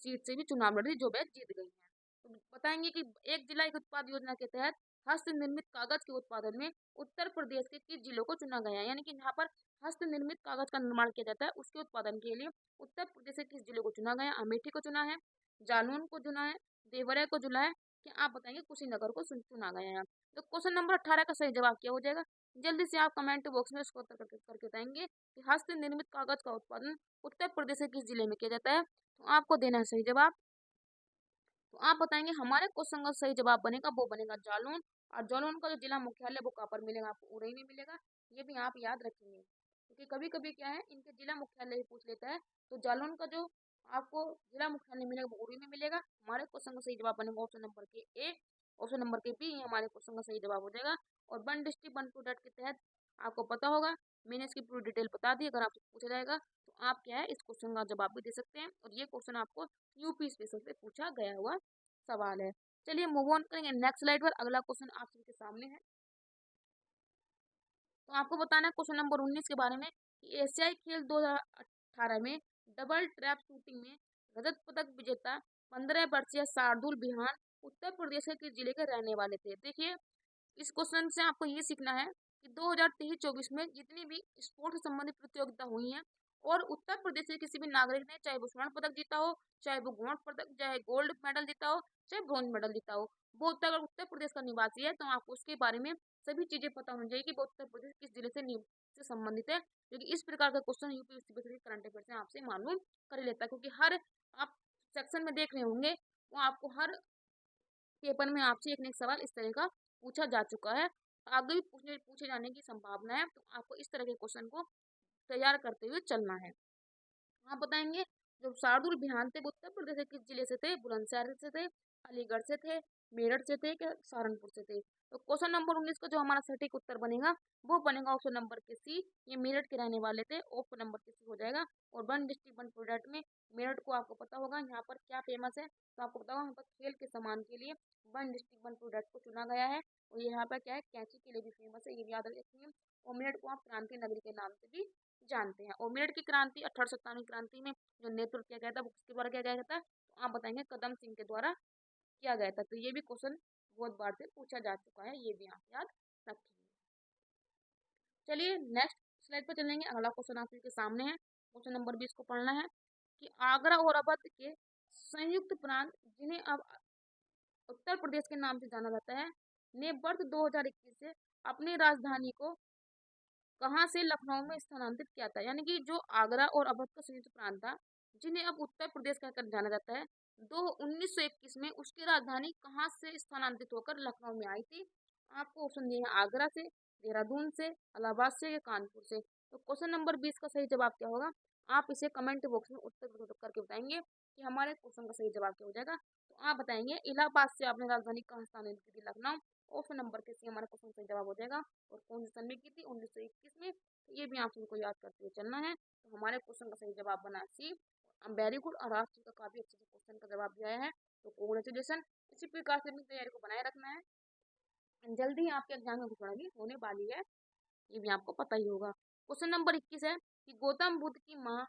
सीट से भी चुनाव लड़ी जो वे जीत गई है। तो बताएंगे कि 1 जिला एक उत्पाद योजना के तहत हस्त निर्मित कागज के उत्पादन में उत्तर प्रदेश के किस जिलों को चुना गया है? यानी कि यहाँ पर हस्त निर्मित कागज का निर्माण किया जाता है उसके उत्पादन के लिए उत्तर प्रदेश के किस जिले को चुना गया? अमेठी को चुना है, जालौन को चुना है, देवरिया को चुना है कि आप बताएंगे कुशीनगर को चुना गया है। तो क्वेश्चन नंबर 18 का सही जवाब क्या हो जाएगा? जल्दी से आप कमेंट बॉक्स में इसको उत्तर करके बताएंगे कि हस्त निर्मित कागज का उत्पादन उत्तर प्रदेश के किस जिले में किया जाता है। तो आपको देना है सही जवाब। तो आप बताएंगे हमारे क्वेश्चन का सही जवाब बनेगा वो बनेगा जालौन। और जालौन का जो जिला मुख्यालय वो कहाँ पर मिलेगा? आपको उरई में मिलेगा। ये भी आप याद रखेंगे क्योंकि कभी कभी क्या है इनके जिला मुख्यालय ही पूछ लेता है। तो जालौन का जो आपको जिला मुख्यालय मिलेगा वो उरई में मिलेगा। हमारे क्वेश्चन का सही जवाब बनेगा ऑप्शन नंबर के ए। ऑप्शन नंबर के बी हमारे क्वेश्चन का सही जवाब हो जाएगा। और वन डिस्ट्रिक्ट वन प्रोडक्ट के तहत आपको पता होगा, मैंने इसकी पूरी डिटेल बता दी। अगर आपसे पूछा जाएगा तो आप क्या है इस क्वेश्चन का जवाब भी दे सकते हैं। और ये क्वेश्चन आपको यूपी स्पेशल से पूछा गया हुआ सवाल है। चलिए मूव ऑन करेंगे नेक्स्ट स्लाइड पर। अगला क्वेश्चन आप सबके सामने है। तो आपको बताना है क्वेश्चन नंबर 19 के बारे में कि एशियाई खेल 2018 में डबल ट्रैप शूटिंग में रजत पदक विजेता 15 वर्षीय शार्दुल बिहान उत्तर प्रदेश के किस जिले के रहने वाले थे? देखिए इस क्वेश्चन से आपको ये सीखना है कि 2023-24 में जितनी भी स्पोर्ट्स से संबंधित प्रतियोगिता हुई हैं और उत्तर प्रदेश के किसी भी नागरिक ने चाहे वो स्वर्ण पदक जीता हो, चाहे वो गोल्ड पदक, चाहे गोल्ड मेडल जीता हो, चाहे ब्रॉन्ज मेडल जीता हो, वो अगर उत्तर प्रदेश का निवासी है तो आपको उसके बारे में सभी चीजें पता होनी चाहिए कि वो उत्तर प्रदेश किस जिले से संबंधित है। क्योंकि इस प्रकार का क्वेश्चन यूपीएससी के करंट अफेयर से आपसे मालूम कर लेता है। क्योंकि हर आप सेक्शन में देख रहे होंगे वो आपको हर पेपर में आपसे एक न एक सवाल इस तरह का पूछा जा चुका है। आगे भी पूछे जाने की संभावना है। तो आपको इस तरह के क्वेश्चन को तैयार करते हुए चलना है। आप बताएंगे जो शार्दुल बिहान थे वो उत्तर प्रदेश के किस जिले से थे? बुलंदशहर से थे, अलीगढ़ से थे, मेरठ से थे, क्या सहारनपुर से थे? तो क्वेश्चन नंबर 19 का जो हमारा सटीक उत्तर बनेगा वो बनेगा ऑप्शन नंबर के सी। ये मेरठ के रहने वाले थे। ऑप्शन नंबर के सी हो जाएगा। और वन डिस्ट्रिक्ट वन प्रोडक्ट में मेरठ को आपको पता होगा यहाँ पर क्या फेमस है। तो आपको पता होगा यहाँ पर खेल के सामान के लिए वन डिस्ट्रिक्ट वन प्रोडक्ट को चुना गया है। और यहाँ पर क्या है कैंची के लिए भी फेमस है, ये भी याद रखेंगे। और मेरठ को आप क्रांति नगरी के नाम से भी जानते हैं। और मेरठ की क्रांति 1897 क्रांति में जो नेतृत्व किया गया था वो किसके द्वारा किया गया था? तो आप बताएंगे कदम सिंह के द्वारा किया गया था। तो ये भी क्वेश्चन बहुत बार से पूछा जा चुका है, ये भी आप याद रखेंगे। चलिए नेक्स्ट स्लाइड पर चलेंगे। अगला क्वेश्चन आपके सामने है। क्वेश्चन नंबर 20 को पढ़ना है कि आगरा और अवध के संयुक्त प्रांत जिन्हें अब उत्तर प्रदेश के नाम से जाना जाता है ने वर्ष 2021 से अपनी राजधानी को कहाँ से लखनऊ में स्थानांतरित किया था? यानी कि जो आगरा और अवध का संयुक्त प्रांत था जिन्हें अब उत्तर प्रदेश कहकर जाना जाता है, 1921 में उसकी राजधानी कहाँ से स्थानांतरित होकर लखनऊ में आई थी? आपको ऑप्शन दिए हैं आगरा से, देहरादून से, इलाहाबाद से या कानपुर से। तो क्वेश्चन नंबर 20 का सही जवाब क्या होगा? आप इसे कमेंट बॉक्स में उत्तर करके बताएंगे कि हमारे क्वेश्चन का सही जवाब क्या हो जाएगा। तो आप बताएंगे इलाहाबाद से आपने राजधानी कहाँ स्थानांतरित की थी? लखनऊ। ऑप्शन नंबर के सी हमारा क्वेश्चन सही जवाब हो जाएगा। और कौन से सन में की थी? 1921 में। तो ये भी आप सबको याद करते हुए चलना है। तो हमारे क्वेश्चन का सही जवाब बना सी। Very good. और आप जी का काफी अच्छे से क्वेश्चन का जवाब दिया है, तो कॉन्ग्रेचुलेसन। इसी प्रकार से अपनी तैयारी को बनाए रखना है। जल्दी ही आपके एग्जाम में घोषणा भी होने वाली है, ये भी आपको पता ही होगा। क्वेश्चन नंबर 21 है कि गौतम बुद्ध की माँ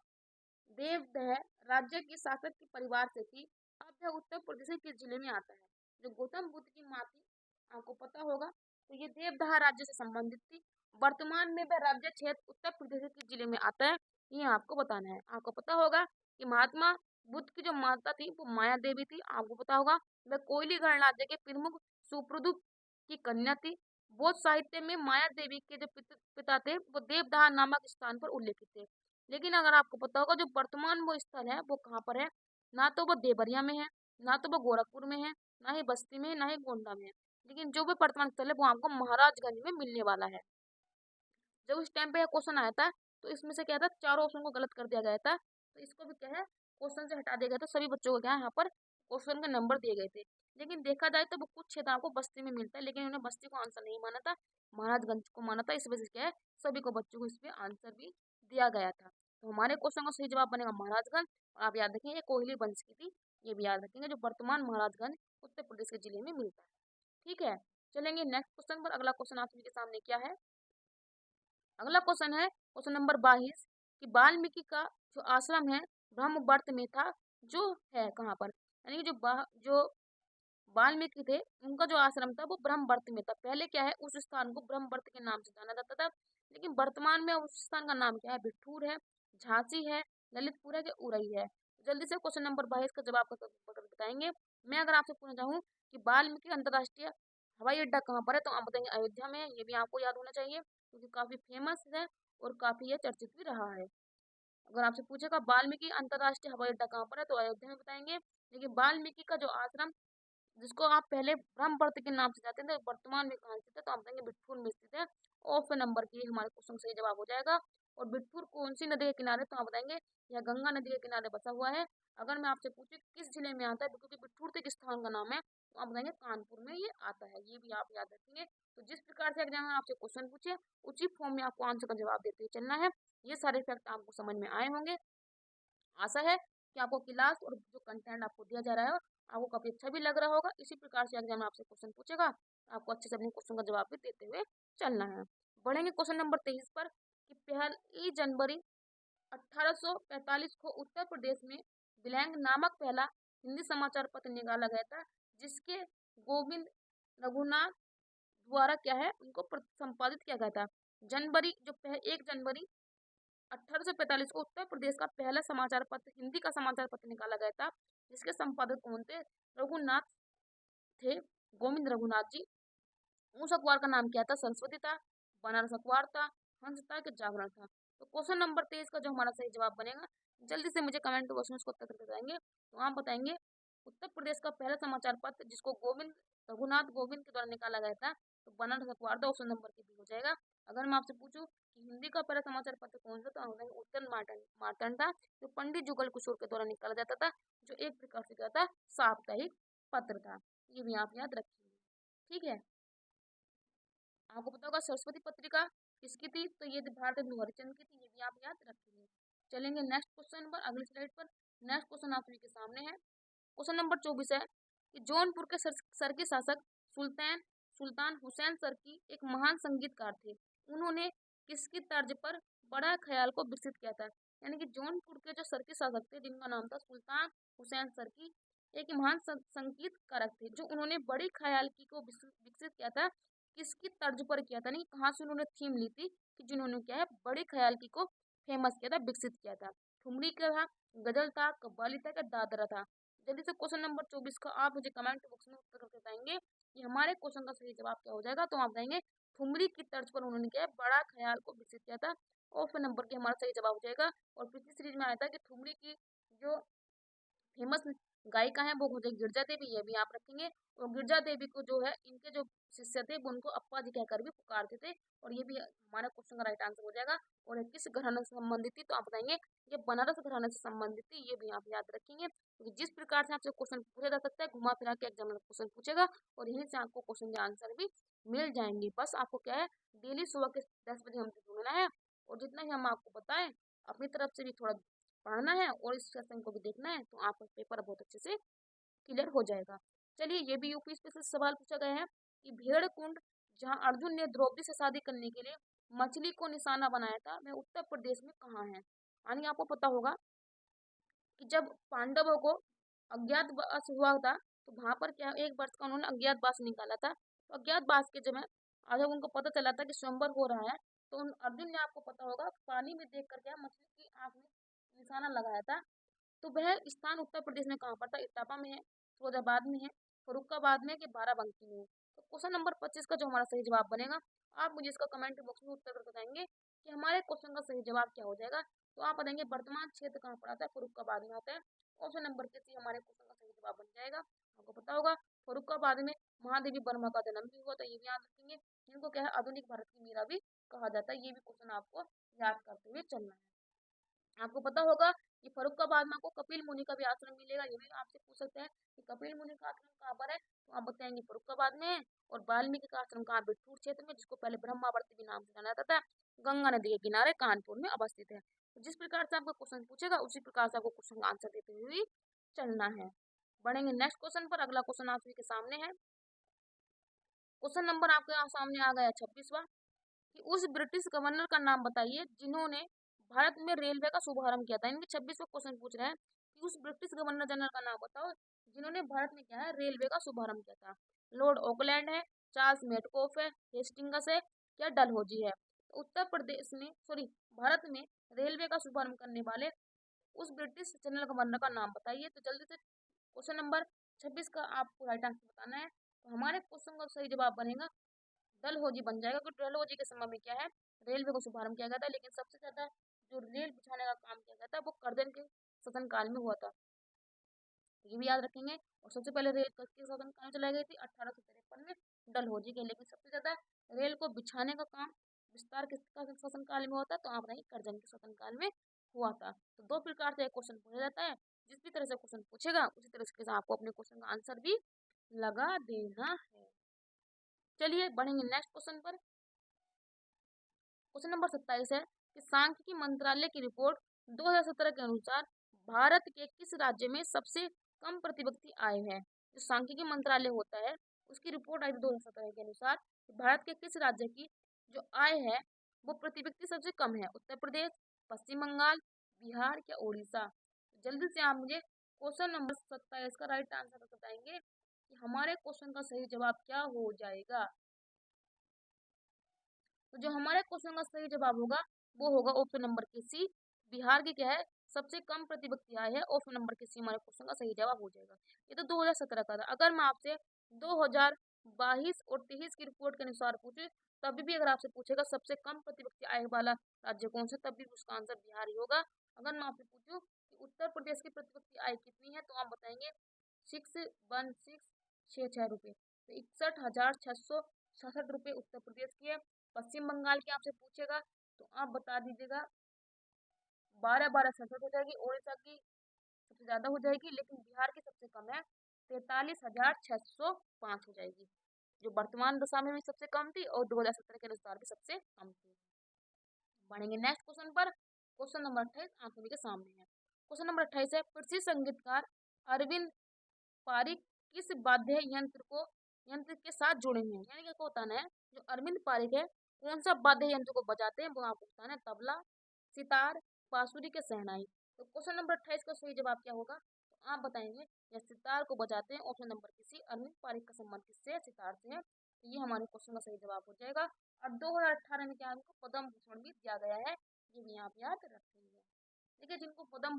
देवदह राज्य के शासक के परिवार से थी। अब यह उत्तर प्रदेश के किस जिले में आता है? जो गौतम बुद्ध की माँ थी आपको पता होगा, तो ये देवदह राज्य से संबंधित थी। वर्तमान में वह राज्य क्षेत्र उत्तर प्रदेश के किस जिले में आता है ये आपको बताना है। आपको पता होगा कि महात्मा बुद्ध की जो माता थी वो माया देवी थी। आपको पता होगा वह कोयली गणराज्य के प्रमुख सुप्रदुप की कन्या थी। बौद्ध साहित्य में माया देवी के जो पिता थे वो देवदह नामक स्थान पर उल्लेखित थे। लेकिन अगर आपको पता होगा जो वर्तमान वो स्थल है वो कहाँ पर है? ना तो वो देवरिया में है, ना तो वो गोरखपुर में है, ना ही बस्ती में, ना ही गोंडा में है। लेकिन जो भी वर्तमान स्थल है वो आपको महाराजगंज में मिलने वाला है। जब उस टाइम पे क्वेश्चन आया था तो इसमें से क्या था, चारों ऑप्शन को गलत कर दिया गया था। तो इसको भी क्या है क्वेश्चन से हटा दिया गया था। सभी बच्चों को क्या है यहाँ पर क्वेश्चन के नंबर दिए गए थे। लेकिन देखा जाए तो वो कुछ क्षेत्र आपको बस्ती में मिलता है, लेकिन उन्होंने बस्ती को आंसर नहीं माना था, महाराजगंज को माना था। इस वजह से क्या है सभी को बच्चों को इस पे आंसर भी दिया गया था। तो हमारे क्वेश्चन का सही जवाब बनेगा महाराजगंज। और आप याद रखेंगे कोयली वंश की थी, ये भी याद रखेंगे, जो वर्तमान महाराजगंज उत्तर प्रदेश के जिले में मिलता है। ठीक है, चलेंगे नेक्स्ट क्वेश्चन पर। अगला क्वेश्चन आप सभी के सामने क्या है? अगला क्वेश्चन है क्वेश्चन नंबर 22 कि वाल्मीकि का जो आश्रम है ब्रह्मवर्त में था, जो है कहाँ पर? यानी कि जो वाल्मीकि थे उनका जो आश्रम था वो ब्रह्मवर्त में था। पहले क्या है उस स्थान को ब्रह्मवर्त के नाम से जाना जाता था, लेकिन वर्तमान में उस स्थान का नाम क्या है? बिठूर है, झांसी है, ललितपुर है कि उरई है? जल्दी से क्वेश्चन नंबर 22 का जवाब बताएंगे। मैं अगर आपसे पूछना चाहूँ कि वाल्मीकि अंतर्राष्ट्रीय हवाई अड्डा कहाँ पर है, तो आप बताएंगे अयोध्या में है। ये भी आपको याद होना चाहिए क्योंकि काफी फेमस है और काफी ये चर्चित भी रहा है। अगर आपसे पूछेगा वाल्मीकि अंतर्राष्ट्रीय हवाई अड्डा कहाँ पर है, तो अयोध्या में बताएंगे। लेकिन वाल्मीकि का जो आश्रम, जिसको आप पहले ब्रह्मवर्त के नाम से जाते थे, वर्तमान में कहाँ स्थित है, तो आप बताएंगे बिठूर में स्थित है। ऑप्शन नंबर की हमारे क्वेश्चन सही जवाब हो जाएगा। और बिठूर कौन सी नदी के किनारे, तो आप बताएंगे यह गंगा नदी के किनारे बसा हुआ है। अगर मैं आपसे पूछूं किस जिले में आता है, क्योंकि बिठूर तो एक स्थान का नाम है, तो आप बताएंगे कानपुर में ये आता है। ये भी आप याद रखेंगे। तो जिस प्रकार से एग्जाम में आपसे क्वेश्चन पूछे, उसी फॉर्म में आपको आंसर का जवाब देते हुए चलना है। ये सारे फैक्ट आपको समझ में आए होंगे। आशा है कि आपको क्लास और जो कंटेंट आपको दिया जा रहा है आपको काफी अच्छा भी लग रहा होगा। इसी प्रकार से एग्जाम में आपसे क्वेश्चन पूछेगा, आपको अच्छे से अपने क्वेश्चन का जवाब भी देते हुए चलना है। बढ़ेंगे क्वेश्चन नंबर 23 पर कि 1 जनवरी 1845 को उत्तर प्रदेश में बिलैंग नामक पहला हिंदी समाचार पत्र निकाला गया था, जिसके गोविंद रघुनाथ द्वारा क्या है उनको संपादित किया गया था। जनवरी जो 1 जनवरी 1845 को उत्तर प्रदेश का पहला समाचार पत्र, हिंदी का समाचार पत्र निकाला गया था, जिसके संपादक कौन थे? रघुनाथ थे, गोविंद रघुनाथ जी। उस अखबार का नाम क्या था? सरस्वती था, बनारस अखबार था, हंस था कि जागरण था। तो क्वेश्चन नंबर 23 का जो हमारा सही जवाब बनेगा, जल्दी से मुझे कमेंट बॉक्स में उसको उत्तर करके बताएंगे। तो आप बताएंगे उत्तर प्रदेश का पहला समाचार पत्र जिसको गोविंद रघुनाथ गोविंद के द्वारा निकाला गया था, तो बनारस अखबार था। ऑप्शन नंबर की भी हो जाएगा। अगर मैं आपसे पूछूं कि हिंदी का पहला समाचार पत्र कौन सा, तो आप बताएंगे उत्तर मार्तंड था, जो पंडित जुगल किशोर के द्वारा निकाला जाता था, जो एक प्रकार से क्या था, साप्ताहिक पत्र था। ये भी आप याद रखेंगे। ठीक है। आपको पता होगा सरस्वती पत्रिका किसकी थी, तो ये भारत हरिचंद की थी। ये भी आप याद रखेंगे। चलेंगे नेक्स्ट क्वेश्चन पर, अगली स्लाइड पर। नेक्स्ट क्वेश्चन आप सभी के सामने है। क्वेश्चन नंबर 24 है कि जौनपुर के सर के शासक सुल्तान सुल्तान हुसैन सरकी एक महान संगीतकार थे। उन्होंने किसकी तर्ज पर बड़ा ख्याल को विकसित किया था? यानी कि जौनपुर के जो सर के शासक थे, जिनका नाम था सुल्तान हुसैन सरकी, एक महान संगीत कारक थे, जो उन्होंने बड़ी ख्याल की को विकसित किया था। किसकी तर्ज पर किया था, नहीं कहाँ से उन्होंने थीम ली थी कि जिन्होंने क्या है बड़ी ख्याल की को फेमस किया था, विकसित किया था। ठुमरी का था, गजल था, कव्वाली था, क्या दादरा था? जल्दी से क्वेश्चन नंबर 24 का आप मुझे कमेंट बॉक्स में उत्तर करके बताएंगे कि हमारे क्वेश्चन का सही जवाब क्या हो जाएगा। तो आप बताएंगे ठुमरी की तर्ज पर उन्होंने क्या है बड़ा ख्याल को विकसित किया था। ऑप्शन नंबर की हमारा सही जवाब हो जाएगा। और पिछली सीरीज में आया था कि ठुमरी की जो फेमस गायिका है वो हो जाएगी गिरजा देवी। ये भी आप रखेंगे। और गिरजा देवी को जो है इनके जो शिष्य थे वो उनको अप्पा जी कहकर भी पुकारते थे। और ये भी हमारा क्वेश्चन का राइट आंसर हो जाएगा। और ये किस घराने से संबंधित थी, तो आप बताएंगे ये बनारस घराने से संबंधित थी। ये भी आप याद रखेंगे क्योंकि जिस प्रकार से आपसे क्वेश्चन पूछा जा सकता है, घुमा फिरा के एग्जाम में क्वेश्चन पूछेगा और यहीं से आपको क्वेश्चन के आंसर भी मिल जाएंगे। बस आपको क्या है डेली सुबह के 10 बजे हमसे जुड़ना है और जितना ही हम आपको बताएं अपनी तरफ से भी थोड़ा पढ़ना है और इस सेशन को भी देखना है, तो आपका पेपर बहुत अच्छे से क्लियर हो जाएगा। चलिए, ये भी यूपी स्पेशल सवाल पूछा गया है कि भेड़ कुंड जहां अर्जुन ने द्रौपदी से शादी करने के लिए मछली को निशाना बनाया था, वह उत्तर प्रदेश में कहाँ है? यानी आपको पता होगा कि जब पांडवों को अज्ञातवास हुआ था, तो वहां पर क्या एक वर्ष का उन्होंने अज्ञातवास निकाला था। तो अज्ञातवास के जब जब उनको पता चला था कि स्वयंवर हो रहा है, तो अर्जुन ने आपको पता होगा पानी में देख कर क्या मछली की आंख में निशाना लगाया था। तो वह स्थान उत्तर प्रदेश में कहाँ पर था? इटापा में है, फिरोजाबाद में है, फरुखाबाद में, कि बाराबंकी में है? तो क्वेश्चन नंबर 25 का जो हमारा सही जवाब बनेगा, आप मुझे इसका कमेंट बॉक्स में उत्तर करके बताएंगे कि हमारे क्वेश्चन का सही जवाब क्या हो जाएगा। तो आप बताएंगे वर्तमान क्षेत्र कहाँ पर आता है? फरुखाबाद में आता है। ऑप्शन नंबर के सी हमारे क्वेश्चन का सही जवाब बन जाएगा। आपको पता होगा फरुखाबाद में महादेवी वर्मा का जन्म भी हुआ था। ये भी याद रखेंगे। इनको क्या है आधुनिक भारत की मीरा भी कहा जाता है। ये भी क्वेश्चन आपको याद करते हुए चलना है। आपको पता होगा कि फर्रुखाबाद में आपको कपिल मुनि का भी आश्रम मिलेगा। ये भी आपसे पूछ सकते हैं कि कपिल मुनि का आश्रम कहाँ पर है, तो आप बताएंगे फर्रुखाबाद में है। और वाल्मीकि का आश्रम कहाँ? बिठूर क्षेत्र में, जिसको पहले ब्रह्मावर्ती भी नाम से जाना जाता था, गंगा नदी के किनारे कानपुर में अवस्थित है। तो जिस प्रकार से आपका क्वेश्चन पूछेगा उसी प्रकार से आपको क्वेश्चन का आंसर देते हुए चलना है। बढ़ेंगे नेक्स्ट क्वेश्चन पर। अगला क्वेश्चन आप सभी के सामने है। क्वेश्चन नंबर आपके सामने आ गया 26वां कि उस ब्रिटिश गवर्नर का नाम बताइए जिन्होंने भारत में रेलवे का शुभारंभ किया था। इनके 26वां क्वेश्चन पूछ रहे हैं कि उस ब्रिटिश गवर्नर जनरल का नाम बताओ जिन्होंने भारत में क्या है रेलवे का शुभारंभ किया था। लॉर्ड ऑकलैंड है, चार्ल्स मेटकोफ है, हेस्टिंगस है, क्या डलहौजी है? तो उत्तर प्रदेश में सॉरी भारत में रेलवे का शुभारंभ करने वाले उस ब्रिटिश जनरल गवर्नर का नाम बताइए। तो जल्दी से क्वेश्चन नंबर 26 का आपको राइट आंसर बताना है। तो हमारे क्वेश्चन का सही जवाब बनेगा डलहौजी बन जाएगा, क्योंकि डलहौजी के समय में क्या है, रेलवे का शुभारंभ किया गया था। लेकिन सबसे ज्यादा जो रेल बिछाने का काम किया गया था वो कर्दन के शासनकाल में हुआ था, तो ये भी याद रखेंगे। और सबसे पहले रेल किसके शासनकाल में चलाई गई थी, 1853 में डलहौजी के। लेकिन सबसे ज्यादा रेल को बिछाने का काम विस्तार किसका शासनकाल में होता है, तो आप बताइए कर्जन के शासनकाल में हुआ था। तो दो प्रकार से क्वेश्चन पूछा जाता है, जिस भी तरह से क्वेश्चन पूछेगा उसी तरह से आपको अपने क्वेश्चन का आंसर भी लगा देना है। चलिए बढ़ेंगे नेक्स्ट क्वेश्चन पर। क्वेश्चन नंबर 27 है कि सांख्यिकी मंत्रालय की रिपोर्ट 2017 के अनुसार भारत के किस राज्य में सबसे कम प्रति व्यक्ति आय है। जो सांख्यिकी मंत्रालय होता है उसकी रिपोर्ट आई थी 2017 के अनुसार कि भारत के किस राज्य की जो आय है वो प्रति व्यक्ति सबसे कम है, उत्तर प्रदेश, पश्चिम बंगाल, बिहार या उड़ीसा। जल्दी से आप मुझे क्वेश्चन नंबर 27 का राइट आंसर बताएंगे कि हमारे क्वेश्चन का सही जवाब क्या हो जाएगा। तो जो हमारे क्वेश्चन का सही जवाब होगा वो होगा ऑप्शन नंबर के सी, बिहार की क्या है सबसे कम प्रति व्यक्ति आय है। ऑप्शन नंबर के सी हमारे क्वेश्चन का सही जवाब हो जाएगा। ये तो 2017 का था। अगर मैं आपसे 2022 और 23 की रिपोर्ट के अनुसार पूछे, तभी भी अगर आपसे पूछेगा सबसे कम प्रति व्यक्ति आय वाला राज्य कौन सा, तब भी उसका आंसर बिहार ही होगा। अगर मैं आपसे पूछूं कि उत्तर प्रदेश की प्रति व्यक्ति आय कितनी है, तो आप बताएंगे 61666 रुपये, तो 61,667 रुपये उत्तर प्रदेश की है। पश्चिम बंगाल की आपसे पूछेगा तो आप बता दीजिएगा 12,1267 हो जाएगी। उड़ीसा की सबसे ज्यादा हो जाएगी, लेकिन बिहार की सबसे कम है, 43,605 हो जाएगी, जो वर्तमान दशा में भी सबसे कम थी और 2017 के अनुसार भी सबसे कम थी। बढ़ेंगे नेक्स्ट क्वेश्चन पर। क्वेश्चन नंबर 28 आप सभी के सामने है। क्वेश्चन नंबर 28 है प्रसिद्ध संगीतकार अरविंद पारिक किस वाद्य यंत्र के साथ जुड़े हुए हैं। यानी क्या होता है, जो अरविंद पारिक है कौन सा वाद्य यंत्र को बजाते हैं, वो आपको बताना है, तबला, सितार, बांसुरी के शहनाई। तो क्वेश्चन नंबर 28 का सही जवाब क्या होगा, तो आप बताएंगे या सितार को बजाते हैं। ऑप्शन नंबर किसी अरविंद पारिक का संबंध किससे है, सितार से है। तो ये हमारे क्वेश्चन का सही जवाब हो जाएगा। और 2018 में क्या उनको पद्म भूषण भी दिया गया है, ये भी आप याद रखेंगे। देखिए जिनको पद्म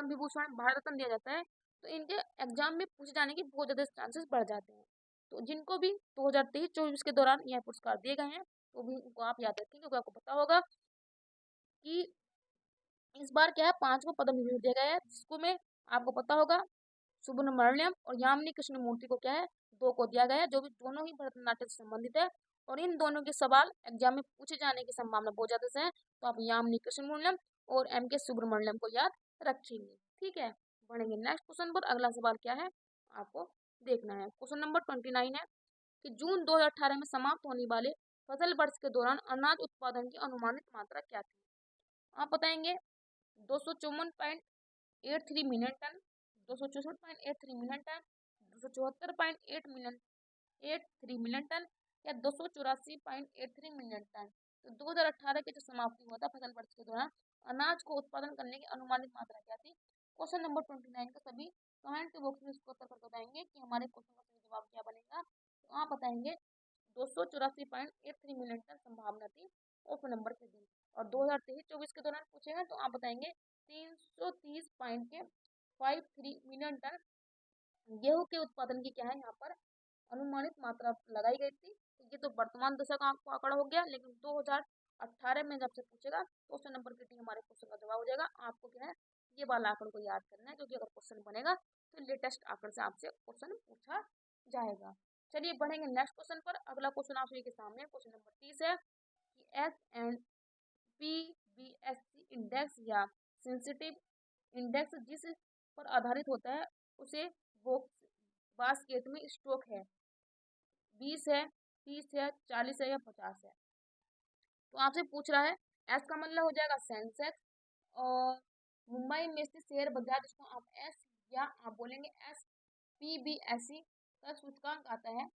विभूषण, भारत रत्न दिया जाता है, तो इनके एग्जाम में पूछे जाने के बहुत ज्यादा चांसेस बढ़ जाते हैं। तो जिनको भी 2023-24 के दौरान यह पुरस्कार दिए गए हैं, तो भी उनको आप याद रखें, क्योंकि आपको पता होगा कि इस बार क्या है 5 को पद्म विभूषण दिया गया है, जिसको में आपको पता होगा सुब्रमण्यम और यामिनी कृष्णमूर्ति को क्या है 2 को दिया गया है, जो भी दोनों ही भरतनाट्यम से संबंधित है। और इन दोनों के सवाल एग्जाम में पूछे जाने की संभावना बहुत ज्यादा से है, तो आप यामिनी कृष्णमूर्ति और एम के सुब्रमण्यम को याद रखेंगे। ठीक है, बढ़ेंगे नेक्स्ट क्वेश्चन पर। अगला सवाल क्या है आपको देखना है। क्वेश्चन नंबर 29 है कि जून 2018 में समाप्त होने वाले फसल वर्ष के दौरान अनाज उत्पादन की अनुमानित मात्रा क्या थी। आप बताएंगे 254.83 million ton, 264.83 million ton, 274.83 million ton या 284.83 मिलियन टन। तो 2018 के जो समाप्ति हुआ था फसल वर्ष के दौरान अनाज को उत्पादन करने की अनुमानित मात्रा क्या थी। क्वेश्चन नंबर 29 का सभी कमेंट के बॉक्स में इसको उत्तर कर बताएंगे कि हमारे क्वेश्चन का सही जवाब क्या बनेगा। तो आप बताएंगे 284.83 मिलियन टन संभावना थी ऑप्शन नंबर के डी। और 2023-24 के दौरान पूछेगा तो आप बताएंगे 330.53 मिलियन टन गेहूं के उत्पादन की क्या है यहाँ पर अनुमानित मात्रा लगाई गई थी। तो ये तो वर्तमान दशा का आपको आंकड़ा हो गया, लेकिन 2018 में जब से पूछेगा तो क्वेश्चन नंबर के टी हमारे क्वेश्चन का जवाब हो जाएगा। आपको क्या है ये वाला आंकड़े को याद करना है, क्योंकि अगर क्वेश्चन बनेगा तो लेटेस्ट आंकड़े से आपसे क्वेश्चन पूछा जाएगा। चलिए बढ़ेंगे नेक्स्ट क्वेश्चन पर। अगला क्वेश्चन आप सभी के सामने क्वेश्चन नंबर 30 है कि SNPBSC इंडेक्स या सेंसिटिव इंडेक्स जिस पर आधारित होता है उसे बास्केट में स्टॉक है, 20 है, 30 है, 40 है या 50 है। तो आपसे पूछ रहा है एस का मतलब हो जाएगा सेंसेक्स, और मुंबई में स्थित शेयर बाजार जिसको आप एस या आप बोलेंगे SPBSC का सूचकांक आता है,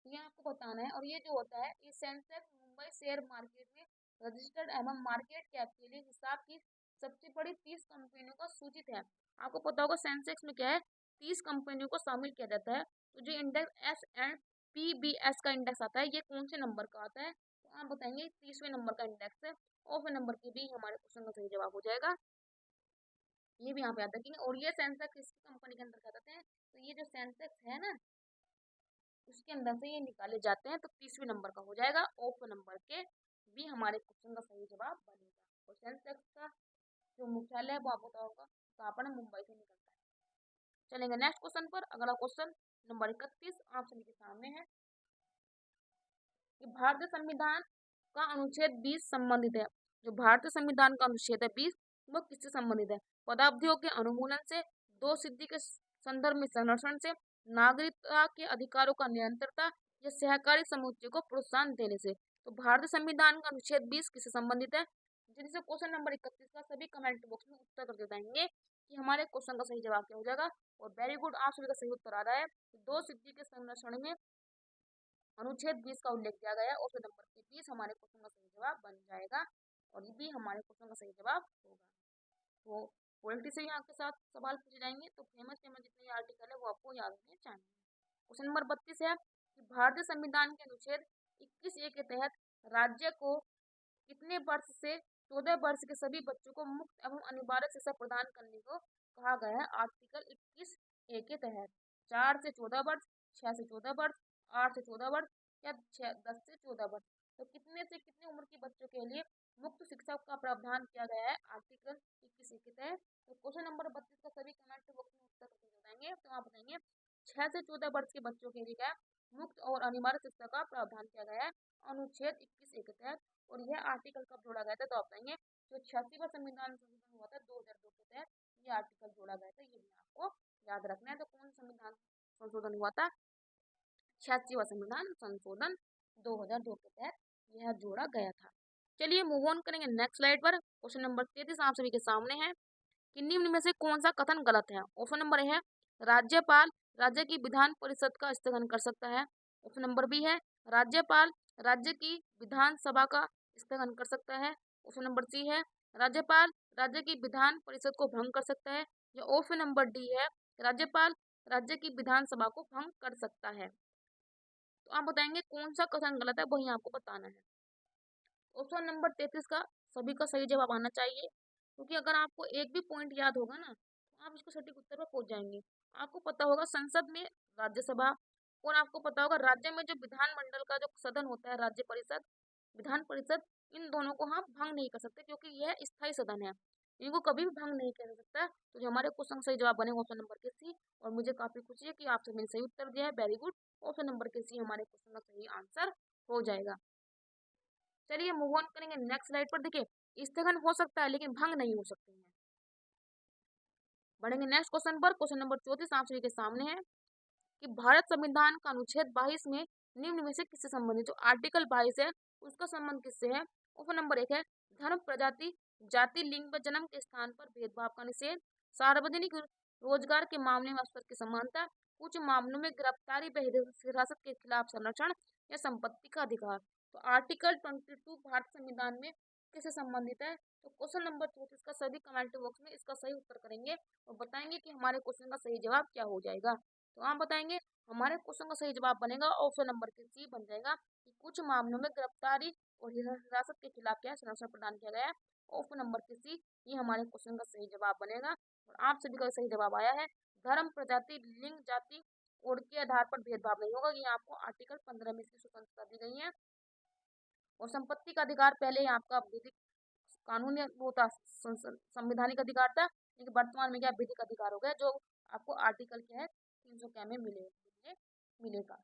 ये आपको बताना है। और ये जो होता है ये सेंसेक्स मुंबई शेयर मार्केट में रजिस्टर्ड एवं मार्केट कैप के लिए हिसाब की सबसे बड़ी 30 कंपनियों का सूचित है। आपको पता होगा सेंसेक्स में क्या है 30 कंपनियों को शामिल किया जाता है। तो जो इंडेक्स SNPBS का इंडेक्स आता है ये कौन से नंबर का आता है, तो आप बताएंगे 30वें नंबर का इंडेक्स है। ऑप्शन नंबर के भी हमारे क्वेश्चन का सही जवाब हो जाएगा, ये भी यहाँ पे याद रखेंगे। और ये सेंसेक्स किस कंपनी के अंतर्गत आते हैं, तो ये जो सेंसेक्स है ना, उसके अंदर से ये निकाले जाते हैं, तो 30वें नंबर का हो जाएगा। ऑप्शन नंबर के बी हमारे क्वेश्चन का सही जवाब बनेगा। और सेंसेक्स का जो मुख्यालय है वो आपको पता होगा कहाँ पर है, मुंबई से निकलता है। चलेंगे नेक्स्ट क्वेश्चन पर। अगला क्वेश्चन नंबर 31 आप सभी के सामने है कि भारतीय संविधान का अनुच्छेद 20 संबंधित है। जो भारतीय संविधान का अनुच्छेद है 20 वो किससे संबंधित है? पदावधियों के अनुमूलन से, दो सिद्धि के संदर्भ में संरक्षण से, नागरिकता के अधिकारों का निरंतरता या सहकारी समुच्चय को प्रोत्साहन देने से। तो भारतीय संविधान का अनुच्छेद 20 किससे संबंधित है? जिनसे क्वेश्चन नंबर 31 का सभी कमेंट बॉक्स में उत्तर करके बताएंगे कि हमारे क्वेश्चन का सही जवाब क्या हो जाएगा। और वेरी गुड, आप सभी का सही उत्तर आ रहा है। दो सिद्धि के संरक्षण में अनुच्छेद 20 का उल्लेख किया गया है। ऑप्शन नंबर के 20 हमारे क्वेश्चन का सही जवाब बन जाएगा और ये भी हमारे क्वेश्चन का सही जवाब होगा। तो पॉलिटी से भी आपके साथ सवाल पूछे जाएंगे, तो फेमस फेमस जितने आर्टिकल है वो आपको याद होने चाहिए। क्वेश्चन नंबर 32 है कि भारतीय संविधान के अनुच्छेद 21A के तहत राज्य को कितने वर्ष से 14 वर्ष के सभी बच्चों को मुफ्त एवं अनिवार्य शिक्षा प्रदान करने को कहा गया है? आर्टिकल 21A के तहत 4 से 14 वर्ष, 6 से 14 वर्ष, 8 से 14 वर्ष या 10 से 14 वर्ष। तो कितने से कितने उम्र के बच्चों के लिए मुफ्त शिक्षा का प्रावधान किया गया है आर्टिकल 21A के तहत? तो क्वेश्चन नंबर 32 का सभी कमेंट बॉक्स में उत्तर करके बताएंगे। तो आप बताएंगे 6 से 14 वर्ष के बच्चों के लिए क्या मुफ्त और अनिवार्य शिक्षा का प्रावधान किया गया है अनुच्छेद 21A के तहत। और यह आर्टिकल कब जोड़ा गया था? तो आप बताएंगे जो 86वां संविधान संशोधन हुआ था 2002 के तहत ये आर्टिकल जोड़ा गया था। ये भी आपको याद रखना है। तो कौन संविधान संशोधन हुआ था? 86वां संविधान संशोधन 2002 के तहत यह जोड़ा गया था। चलिए मूव ऑन करेंगे नेक्स्ट स्लाइड पर। क्वेश्चन नंबर 33 आप सभी के सामने है कि निम्न में से कौन सा कथन गलत है? ऑप्शन नंबर है राज्यपाल राज्य की विधान परिषद का स्थगन कर सकता है। ऑप्शन नंबर बी है राज्यपाल राज्य की विधानसभा का स्थगन कर सकता है। ऑप्शन नंबर सी है राज्यपाल राज्य की विधान परिषद को भंग कर सकता है। या ऑप्शन नंबर डी है राज्यपाल राज्य की विधानसभा को भंग कर सकता है। तो आप बताएंगे कौन सा कथन गलत है, वही आपको बताना है। ऑप्शन नंबर 33 का सभी का सही जवाब आना चाहिए, क्योंकि अगर आपको एक भी पॉइंट याद होगा ना तो आप इसको सटीक उत्तर पर पहुंच जाएंगे। आपको पता होगा संसद में राज्यसभा, और आपको पता होगा राज्य में जो विधानमंडल का जो सदन होता है राज्य परिषद, विधान परिषद, इन दोनों को हम भंग नहीं कर सकते क्योंकि यह स्थायी सदन है, इनको कभी भी भंग नहीं कर सकता। तो जो हमारे क्वेश्चन सही जवाब बनेगा ऑप्शन नंबर के सी। और मुझे काफी खुशी है कि आप सबने सही उत्तर दिया है, वेरी गुड। ऑप्शन नंबर के सी हमारे क्वेश्चन का सही आंसर हो जाएगा। चलिए मूव ऑन करेंगे नेक्स्ट स्लाइड पर। देखिए स्थगन हो सकता है लेकिन भंग नहीं हो सकते हैं। बढ़ेंगे नेक्स्ट क्वेश्चन पर। क्वेश्चन नंबर 34 आप सभी के सामने है कि भारत संविधान का अनुच्छेद 22 में निम्न में से किससे संबंधित? जो आर्टिकल 22 है उसका संबंध किससे है? ऑप्शन नंबर 1 है धर्म, प्रजाति, जाति, लिंग व जन्म के स्थान पर भेदभाव का निषेध, सार्वजनिक रोजगार के मामले में अवसर की समानता, कुछ मामलों में गिरफ्तारी व हिरासत के खिलाफ संरक्षण या संपत्ति का अधिकार। तो आर्टिकल 22 भारत संविधान में किससे संबंधित है? तो क्वेश्चन नंबर 34 का सभी कमेंट बॉक्स में इसका सही उत्तर करेंगे और बताएंगे कि हमारे क्वेश्चन का सही जवाब क्या हो जाएगा। तो आप बताएंगे हमारे क्वेश्चन का सही जवाब बनेगा ऑप्शन नंबर के सी बन जाएगा कि कुछ मामलों में गिरफ्तारी और हिरासत के खिलाफ क्या संरक्षण प्रदान किया गया है। ऑप्शन नंबर के सी ये हमारे क्वेश्चन का सही जवाब बनेगा। और आप सभी का सही जवाब आया है धर्म, प्रजाति, लिंग, जाति और के आधार पर भेदभाव नहीं होगा। ये आपको आर्टिकल 15 में इसकी स्वतंत्रता दी गई है। और संपत्ति का अधिकार पहले ही आपका विधिक कानूनी वो था, संवैधानिक अधिकार था, लेकिन वर्तमान में क्या विधिक अधिकार हो गया, जो आपको आर्टिकल क्या है 300 क्या में मिलेगा।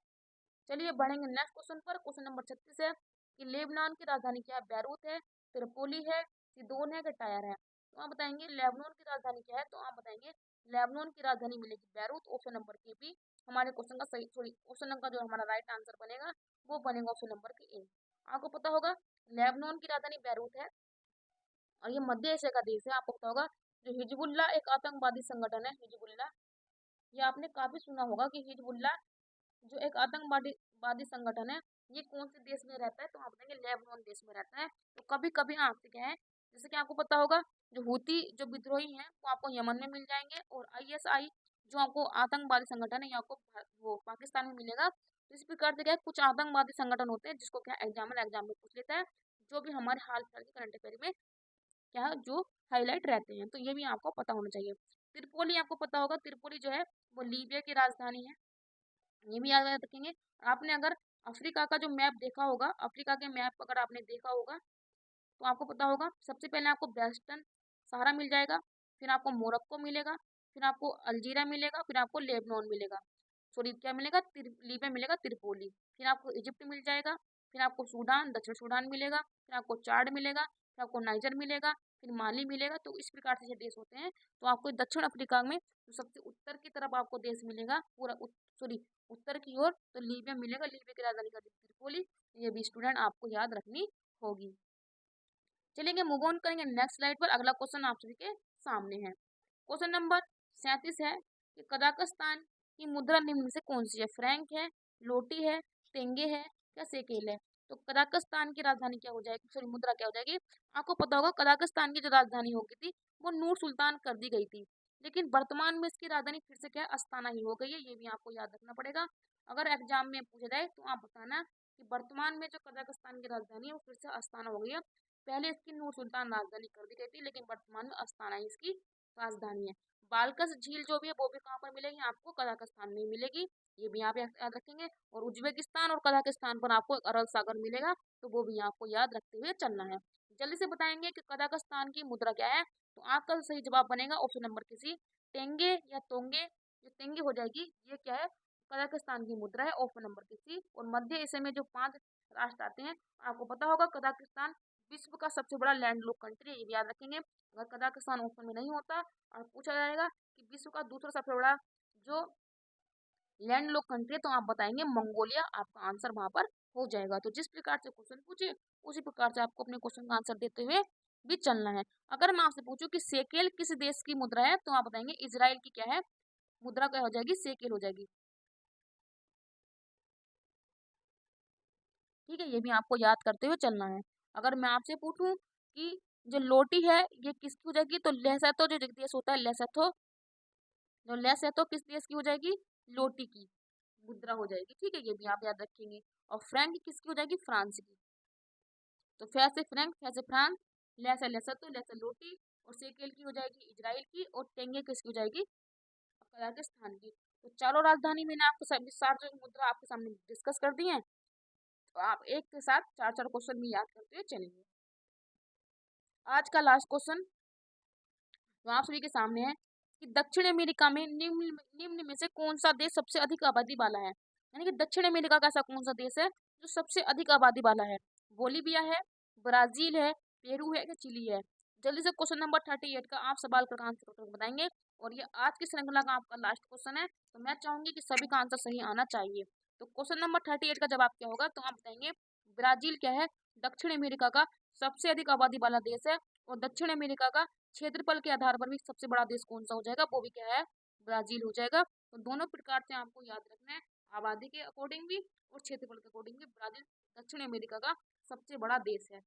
चलिए बढ़ेंगे नेक्स्ट क्वेश्चन पर। क्वेश्चन नंबर 36 है कि लेबनान की राजधानी क्या है? बैरूत है, त्रिपोली है, सिदोन है कि टायर है? तो आप बताएंगे लेबनान की राजधानी क्या है? तो आप बताएंगे लेबनान की राजधानी मिलेगी बैरूत। ऑप्शन नंबर के बी हमारे क्वेश्चन का सही, सॉरी क्वेश्चन नंबर जो हमारा राइट आंसर बनेगा वो बनेगा ऑप्शन नंबर के ए। आपको पता होगा लेबनान की राजधानी बैरूत है और ये मध्य एशिया का देश है। आपको पता होगा जो हिजबुल्लाह एक आतंकवादी संगठन है, हिजबुल्लाह, ये आपने काफी सुना होगा कि हिजबुल्लाह जो एक आतंकवादी संगठन है ये कौन से देश में रहता है? तो आप बताएंगे लेबनान देश में रहता है। तो कभी कभी आपसे क्या है, जैसे कि आपको पता होगा जो हूती जो विद्रोही हैं वो आपको यमन में मिल जाएंगे, और आईएसआई जो आपको आतंकवादी संगठन है ये आपको वो पाकिस्तान में मिलेगा। तो इस प्रकार से क्या है, कुछ आतंकवादी संगठन होते हैं जिसको क्या एग्जाम में पूछ लेता है, जो भी हमारे हाल फिलहाल के करंट अफेयर में क्या है, जो हाईलाइट रहते हैं। तो ये भी आपको पता होना चाहिए। त्रिपोली आपको पता होगा, त्रिपोली जो है वो लीबिया की राजधानी है, ये भी याद रखेंगे। आपने अगर अफ्रीका का जो मैप देखा होगा, अफ्रीका के मैप अगर आपने देखा होगा तो आपको पता होगा सबसे पहले आपको वेस्टर्न सहारा मिल जाएगा, फिर आपको मोरक्को मिलेगा, फिर आपको अल्जीरिया मिलेगा, फिर आपको लेबनान मिलेगा, सॉरी क्या मिलेगा, लीबिया मिलेगा, त्रिपोली, फिर आपको इजिप्ट मिल जाएगा, फिर आपको सूडान, दक्षिण सूडान मिलेगा, फिर आपको चाड मिलेगा, फिर आपको नाइजर मिलेगा, फिर माली मिलेगा। तो इस प्रकार से ये देश होते हैं। तो आपको दक्षिण अफ्रीका में जो सबसे उत्तर की तरफ आपको देश मिलेगा, पूरा सॉरी उत्तर की ओर, तो लीबिया मिलेगा, लीबिया की राजधानी का त्रिपोली। ये भी स्टूडेंट आपको याद रखनी होगी। चलेंगे, मूव ऑन करेंगे नेक्स्ट स्लाइड पर। अगला क्वेश्चन आप सभी के सामने है। क्वेश्चन नंबर 37 है कि कजाकिस्तान की मुद्रा निम्न में से कौन सी है? फ्रैंक है, लोटी है, तेंगे है या सेकेल है? तो कजाकिस्तान की राजधानी क्या हो जाएगी, सॉरी मुद्रा क्या हो जाएगी? आपको पता होगा कजाकिस्तान की जो राजधानी होगी थी वो नूर सुल्तान कर दी गई थी, लेकिन वर्तमान में इसकी राजधानी फिर से क्या है, अस्ताना ही हो गई है। ये भी आपको याद रखना पड़ेगा। अगर एग्जाम में पूछा जाए तो आप बताना कि वर्तमान में जो कजाकिस्तान की राजधानी है वो फिर से अस्ताना हो गई है। पहले इसकी नूर सुल्तान राजधानी कर दी गई थी, लेकिन वर्तमान में अस्ताना ही इसकी राजधानी है। बालकस झील जो भी है वो भी कहाँ पर मिलेगी? आपको कजाकिस्तान में मिलेगी। ये भी आप याद रखेंगे। और उज्बेकिस्तान और कजाकिस्तान पर आपको अरब सागर मिलेगा, तो वो भी आपको याद रखते हुए चलना है। जल्दी से बताएंगे कि कजाकिस्तान की मुद्रा क्या है। तो आपका सही जवाब बनेगा ऑप्शन नंबर किसी टेंगे या तोंगे। जो तेंगे हो जाएगी, ये क्या है, कजाकिस्तान की मुद्रा है, ऑप्शन नंबर किसी। और मध्य एशिया में जो 5 राष्ट्र आते हैं, आपको पता होगा कजाकिस्तान विश्व का सबसे बड़ा लैंड लॉक कंट्री है, ये भी याद रखेंगे। अगर कजाकिस्तान ऑप्शन में नहीं होता और पूछा जाएगा कि विश्व का दूसरा सबसे बड़ा जो लैंड लॉक कंट्री है, तो आप बताएंगे मंगोलिया। आपका आंसर वहां पर हो जाएगा। तो जिस प्रकार से क्वेश्चन पूछे उसी प्रकार से आपको अपने क्वेश्चन का आंसर देते हुए भी चलना है। अगर मैं आपसे पूछूं कि सेकेल किस देश की मुद्रा है, तो आप बताएंगे इजराइल की क्या है मुद्रा, क्या हो जाएगी, सेकेल हो जाएगी। ठीक है, ये भी आपको याद करते हुए चलना है। अगर मैं आपसे पूछूं कि जो लोटी है ये किसकी हो जाएगी, तो लेसोथो जो देश होता है, लेसोथो, जो लेसोथो किस देश की हो जाएगी, लोटी की मुद्रा हो जाएगी। ठीक है, ये भी आप याद रखेंगे। और फ्रैंक किसकी हो जाएगी, फ्रांस की। तो फै से फ्रैंक, फै से फ्रांस, ले से लेसोथो, ले से लोटी, और सेकेल की हो जाएगी इजराइल की, और टेंगे किसकी हो जाएगी, कजाकिस्तान की। तो चारों राजधानी मैंने आपको सभी 7 मुद्रा आपके सामने डिस्कस कर दी है। तो आप एक के साथ 4-4 क्वेश्चन भी याद करते हुए चलेंगे। आज का लास्ट क्वेश्चन जो आप सभी के सामने है कि दक्षिण अमेरिका में निम्न निम्न में से कौन सा देश सबसे अधिक आबादी वाला है? यानी कि दक्षिण अमेरिका का ऐसा कौन सा देश है जो सबसे अधिक आबादी वाला है? बोलीविया है, ब्राजील है, पेरू है या चिली है? जल्दी से क्वेश्चन नंबर 38 का आप सवाल का आंसर बताएंगे। और ये आज की श्रृंखला का आपका लास्ट क्वेश्चन है, तो मैं चाहूंगी कि सभी का आंसर सही आना चाहिए। तो क्वेश्चन नंबर 38 का जवाब क्या होगा, तो आप बताएंगे ब्राजील क्या है, दक्षिण अमेरिका का सबसे अधिक आबादी वाला देश है। और दक्षिण अमेरिका का क्षेत्रफल के आधार पर भी सबसे बड़ा देश कौन सा हो जाएगा, वो भी क्या है, ब्राजील हो जाएगा। तो दोनों प्रकार से आपको याद रखना है, आबादी के अकॉर्डिंग भी और क्षेत्रफल के अकॉर्डिंग भी ब्राजील दक्षिण अमेरिका का सबसे बड़ा देश है।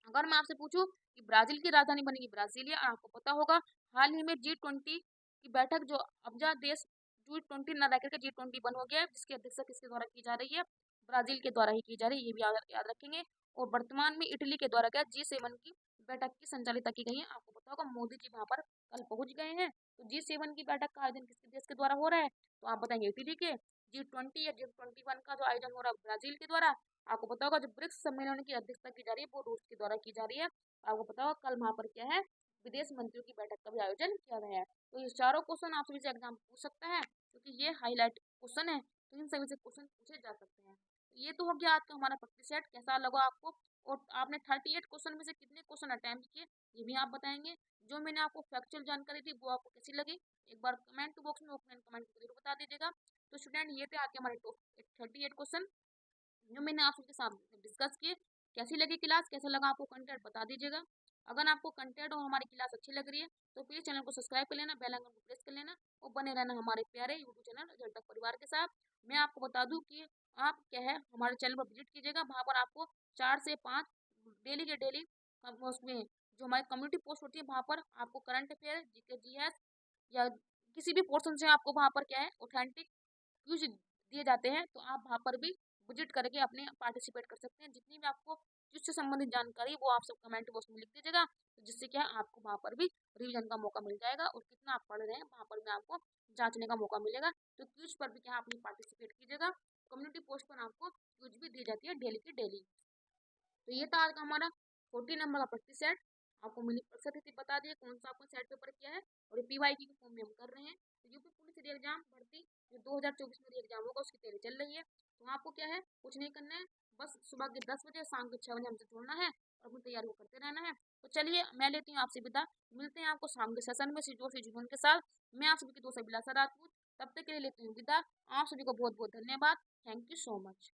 अगर मैं आपसे पूछूं कि ब्राजील की राजधानी बनेगी ब्राजीलिया, आपको पता होगा हाल ही में G20 की बैठक जो अब्जा देश G20 न रह करके G20 बन हो गया है, जिसकी अध्यक्षता किसके द्वारा की जा रही है, ब्राजील के द्वारा ही की जा रही है। ये भी याद रखेंगे। और वर्तमान में इटली के द्वारा क्या G7 की बैठक की संचालित की गई है। आपको पता होगा मोदी जी वहां पर कल पहुंच गए हैं। तो G7 की बैठक का आयोजन किसके देश के द्वारा हो रहा है, तो आप बताएंगे इटली के। G20 या G21 का जो आयोजन हो रहा है ब्राजील के द्वारा। आपको पता होगा जो ब्रिक्स सम्मेलन की अध्यक्षता की जा रही है वो रूस के द्वारा की जा रही है। आपको पता होगा कल वहां पर क्या है, विदेश मंत्रियों की बैठक का भी आयोजन किया गया है। तो ये चारों क्वेश्चन आप सभी से एग्जाम पूछ सकता है, क्योंकि ये हाईलाइट क्वेश्चन है, तो इन सभी से क्वेश्चन पूछे जा सकते हैं। तो ये तो हो गया आज का हमारा प्रैक्टिस सेट, कैसा लगा आपको, और आपने 38 क्वेश्चन में से कितने क्वेश्चन अटेम्प्ट किए ये भी आप बताएंगे। जो मैंने आपको फैक्चुअल जानकारी दी वो आपको कैसी लगी, एक बार कमेंट बॉक्स में ओपन कमेंट जरूर बता दीजिएगा। तो स्टूडेंट ये थे आज के हमारे 38 क्वेश्चन जो मैंने आप सबके साथ डिस्कस किए। कैसी लगी क्लास, कैसा लगा आपको कंटेंट, बता दीजिएगा। अगर आपको कंटेंट और हमारी क्लास अच्छी लग रही है तो प्लीज़ चैनल को सब्सक्राइब कर लेना, बेल आइकन को प्रेस कर लेना, और बने रहना हमारे प्यारे यूट्यूब चैनल रिजल्ट तक परिवार के साथ। मैं आपको बता दूं कि आप क्या है हमारे चैनल पर विजिट कीजिएगा, वहाँ पर आपको 4 से 5 डेली के डेली उसमें जो हमारी कम्युनिटी पोस्ट होती है वहाँ पर आपको करंट अफेयर, जीके, जीएस या किसी भी पोर्सन से आपको वहाँ पर क्या है ऑथेंटिक क्यूज दिए जाते हैं। तो आप वहाँ पर भी विजिट करके अपने पार्टिसिपेट कर सकते हैं। जितनी भी आपको जिससे संबंधित जानकारी वो आप सब कमेंट बॉक्स में लिख दीजिएगा, तो जिससे क्या है आपको वहाँ पर भी रिवीजन का मौका मिल जाएगा और कितना आप पढ़ रहे हैं वहाँ पर भी आपको जांचने का मौका मिलेगा। तो क्विज पर भी क्या है अपनी पार्टिसिपेट कीजिएगा। कम्युनिटी पोस्ट पर आपको क्विज भी दी जाती है डेली की डेली। तो ये था आज का हमारा 40 नंबर का प्रैक्टिस सेट। आपको मैंने प्रतिशत बता दिया कौन सा आपको सेट पेपर किया है, और पीवाईक्यू की फॉर्म में हम कर रहे हैं। तो यूपी पुलिस एग्जाम भर्ती जो 2024 में एग्जाम होगा उसकी तैयारी चल रही है। तो आपको क्या है कुछ नहीं करना है, बस सुबह के 10 बजे शाम के 6 बजे हमसे जुड़ना है और अपनी तैयारी को करते रहना है। तो चलिए मैं लेती हूँ आपसे विदा, मिलते हैं आपको शाम के सेशन में जो जुनून के साथ। मैं आप सभी की दोस्त अभिलाषा राजपूत, तब तक के लिए लेती हूँ विदा। आप सभी को बहुत बहुत धन्यवाद। Thank you so much.